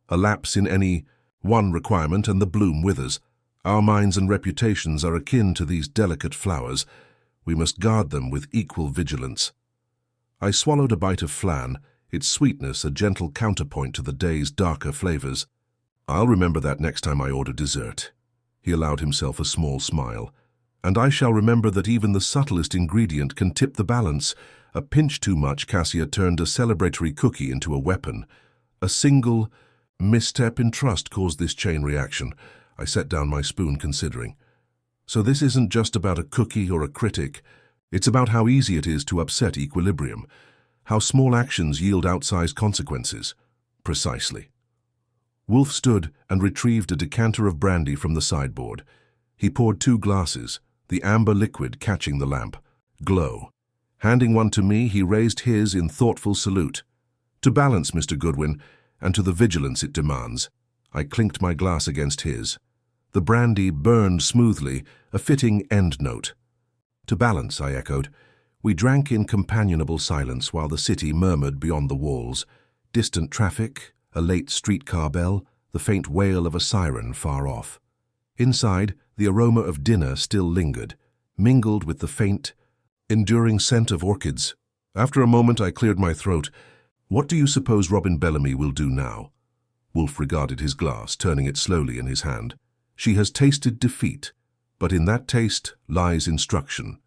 A lapse in any one requirement and the bloom withers. Our minds and reputations are akin to these delicate flowers. We must guard them with equal vigilance. I swallowed a bite of flan, its sweetness a gentle counterpoint to the day's darker flavors. I'll remember that next time I order dessert. He allowed himself a small smile. And I shall remember that even the subtlest ingredient can tip the balance. A pinch too much, Cassia turned a celebratory cookie into a weapon. A single misstep in trust caused this chain reaction. I set down my spoon, considering. So this isn't just about a cookie or a critic. It's about how easy it is to upset equilibrium, how small actions yield outsized consequences. Precisely. Wolfe stood and retrieved a decanter of brandy from the sideboard. He poured 2 glasses, the amber liquid catching the lamp. Glow. Handing one to me, he raised his in thoughtful salute. To balance, Mr. Goodwin, and to the vigilance it demands. I clinked my glass against his. The brandy burned smoothly, a fitting end note. To balance, I echoed. We drank in companionable silence while the city murmured beyond the walls. Distant traffic, a late streetcar bell, the faint wail of a siren far off. Inside, the aroma of dinner still lingered, mingled with the faint, enduring scent of orchids. After a moment, I cleared my throat. What do you suppose Robin Bellamy will do now? Wolfe regarded his glass, turning it slowly in his hand. She has tasted defeat, but in that taste lies instruction.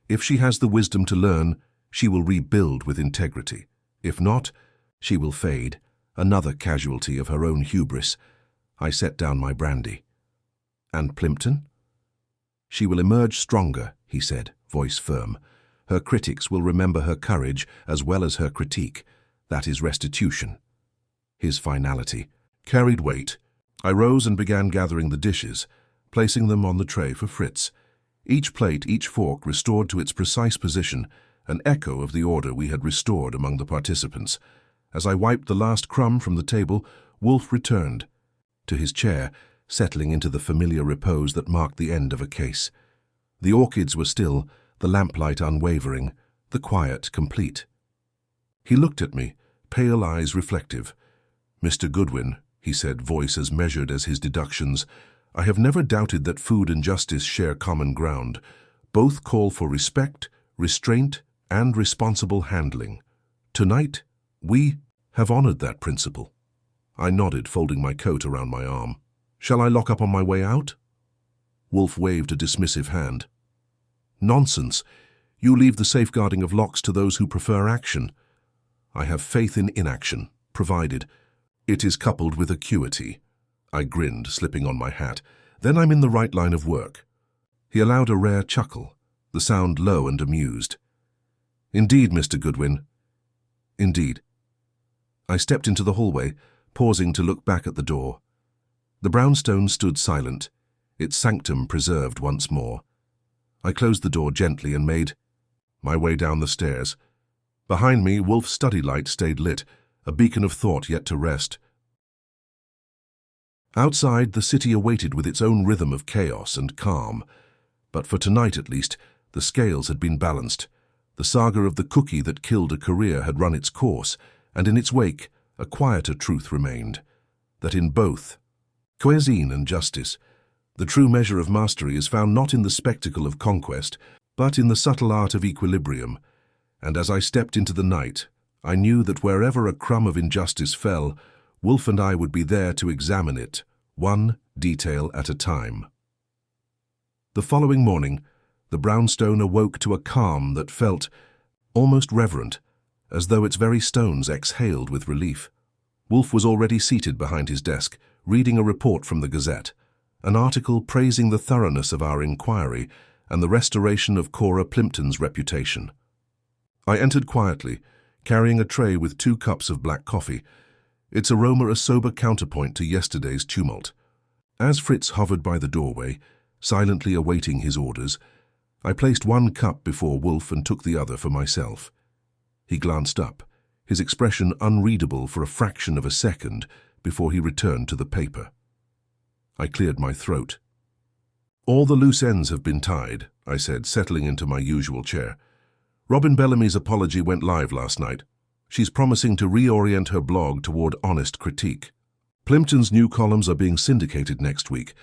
If she has the wisdom to learn, she will rebuild with integrity. If not, she will fade, another casualty of her own hubris. I set down my brandy. And Plimpton? She will emerge stronger, he said, voice firm. Her critics will remember her courage as well as her critique. That is restitution. His finality carried weight. I rose and began gathering the dishes, placing them on the tray for Fritz. Each plate, each fork restored to its precise position, an echo of the order we had restored among the participants. As I wiped the last crumb from the table, Wolfe returned to his chair, settling into the familiar repose that marked the end of a case. The orchids were still, the lamplight unwavering, the quiet complete. He looked at me, pale eyes reflective. Mr. Goodwin, he said, voice as measured as his deductions, I have never doubted that food and justice share common ground. Both call for respect, restraint, and responsible handling. Tonight, we have honored that principle. I nodded, folding my coat around my arm. Shall I lock up on my way out? Wolfe waved a dismissive hand. Nonsense. You leave the safeguarding of locks to those who prefer action. I have faith in inaction, provided it is coupled with acuity. I grinned, slipping on my hat. Then I'm in the right line of work. He allowed a rare chuckle, the sound low and amused. Indeed, Mr. Goodwin. Indeed. I stepped into the hallway, pausing to look back at the door. The brownstone stood silent, its sanctum preserved once more. I closed the door gently and made my way down the stairs. Behind me, Wolfe's study light stayed lit, a beacon of thought yet to rest. Outside, the city awaited with its own rhythm of chaos and calm. But for tonight, at least, the scales had been balanced. The saga of the cookie that killed a career had run its course, and in its wake, a quieter truth remained, that in both cuisine and justice, the true measure of mastery is found not in the spectacle of conquest, but in the subtle art of equilibrium. And as I stepped into the night, I knew that wherever a crumb of injustice fell, Wolfe and I would be there to examine it, one detail at a time. The following morning, the brownstone awoke to a calm that felt almost reverent, as though its very stones exhaled with relief. Wolfe was already seated behind his desk, reading a report from the Gazette, an article praising the thoroughness of our inquiry and the restoration of Cora Plimpton's reputation. I entered quietly, carrying a tray with 2 cups of black coffee, its aroma a sober counterpoint to yesterday's tumult. As Fritz hovered by the doorway, silently awaiting his orders, I placed 1 cup before Wolfe and took the other for myself. He glanced up, his expression unreadable for a fraction of a second before he returned to the paper. I cleared my throat. All the loose ends have been tied, I said, settling into my usual chair. Robin Bellamy's apology went live last night. She's promising to reorient her blog toward honest critique. Plimpton's new columns are being syndicated next week.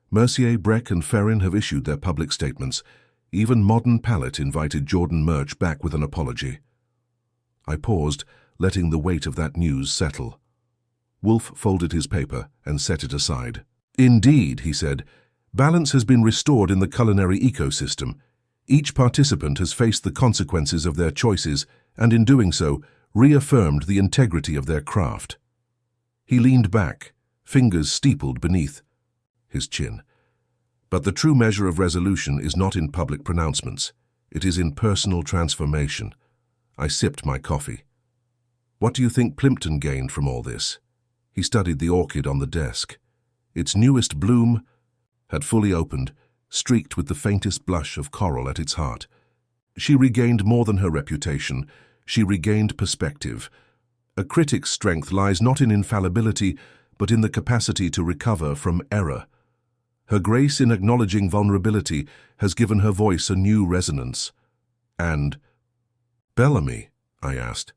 Mercier, Breck, and Ferrin have issued their public statements. Even Modern Palate invited Jordan Murch back with an apology. I paused, letting the weight of that news settle. Wolfe folded his paper and set it aside. Indeed, he said, balance has been restored in the culinary ecosystem. Each participant has faced the consequences of their choices and, in doing so, reaffirmed the integrity of their craft. He leaned back, fingers steepled beneath his chin. But the true measure of resolution is not in public pronouncements. It is in personal transformation. I sipped my coffee. What do you think Plimpton gained from all this? He studied the orchid on the desk. Its newest bloom had fully opened, streaked with the faintest blush of coral at its heart. She regained more than her reputation. She regained perspective. A critic's strength lies not in infallibility, but in the capacity to recover from error. Her grace in acknowledging vulnerability has given her voice a new resonance. And, "Bellamy?" I asked.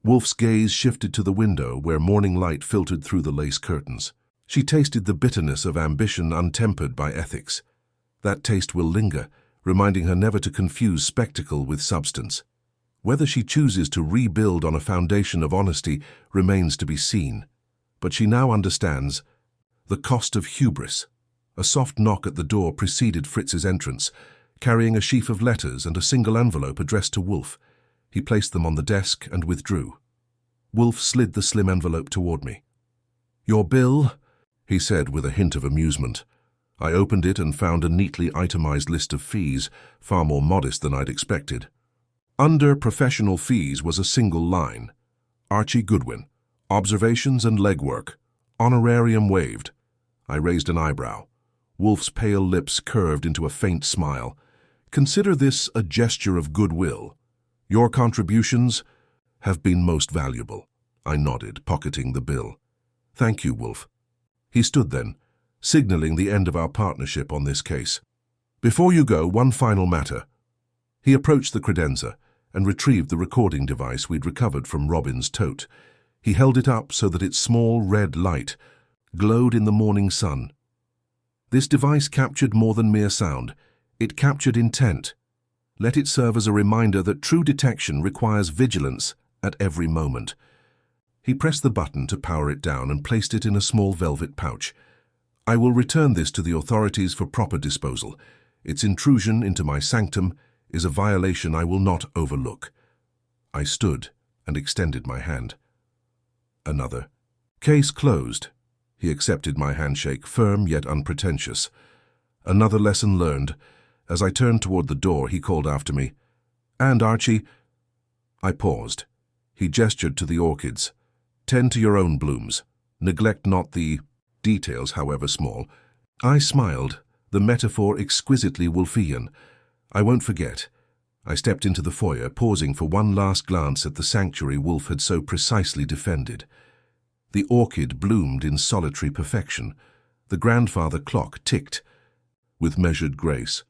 Wolfe's gaze shifted to the window where morning light filtered through the lace curtains. She tasted the bitterness of ambition untempered by ethics. That taste will linger, reminding her never to confuse spectacle with substance. Whether she chooses to rebuild on a foundation of honesty remains to be seen. But she now understands the cost of hubris. A soft knock at the door preceded Fritz's entrance, carrying a sheaf of letters and a single envelope addressed to Wolfe. He placed them on the desk and withdrew. Wolfe slid the slim envelope toward me. "Your bill?" he said with a hint of amusement. I opened it and found a neatly itemized list of fees, far more modest than I'd expected. Under professional fees was a single line. Archie Goodwin. Observations and legwork. Honorarium waived. I raised an eyebrow. Wolfe's pale lips curved into a faint smile. "Consider this a gesture of goodwill. Your contributions have been most valuable." I nodded, pocketing the bill. "Thank you, Wolfe." He stood then, signaling the end of our partnership on this case. "Before you go, one final matter." He approached the credenza and retrieved the recording device we'd recovered from Robin's tote. He held it up so that its small red light glowed in the morning sun. This device captured more than mere sound. It captured intent. Let it serve as a reminder that true detection requires vigilance at every moment. He pressed the button to power it down and placed it in a small velvet pouch. "I will return this to the authorities for proper disposal. Its intrusion into my sanctum is a violation I will not overlook." I stood and extended my hand. Another. "Case closed." He accepted my handshake, firm yet unpretentious. "Another lesson learned." As I turned toward the door, he called after me, "And Archie—" I paused. He gestured to the orchids. "Tend to your own blooms. Neglect not the details, however small." I smiled, the metaphor exquisitely Wolfian. "I won't forget." I stepped into the foyer, pausing for one last glance at the sanctuary Wolfe had so precisely defended. The orchid bloomed in solitary perfection. The grandfather clock ticked with measured grace,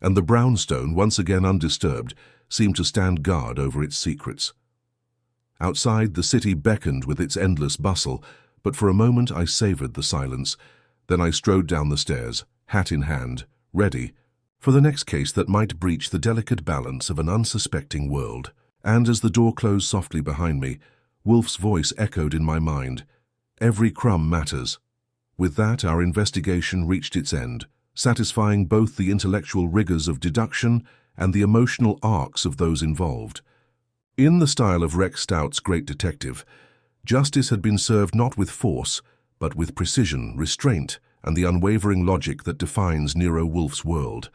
and the brownstone, once again undisturbed, seemed to stand guard over its secrets. Outside, the city beckoned with its endless bustle, but for a moment I savored the silence. Then I strode down the stairs, hat in hand, ready for the next case that might breach the delicate balance of an unsuspecting world. And as the door closed softly behind me, Wolfe's voice echoed in my mind. "Every crumb matters." With that, our investigation reached its end, satisfying both the intellectual rigors of deduction and the emotional arcs of those involved. In the style of Rex Stout's Great Detective, justice had been served not with force, but with precision, restraint, and the unwavering logic that defines Nero Wolfe's world.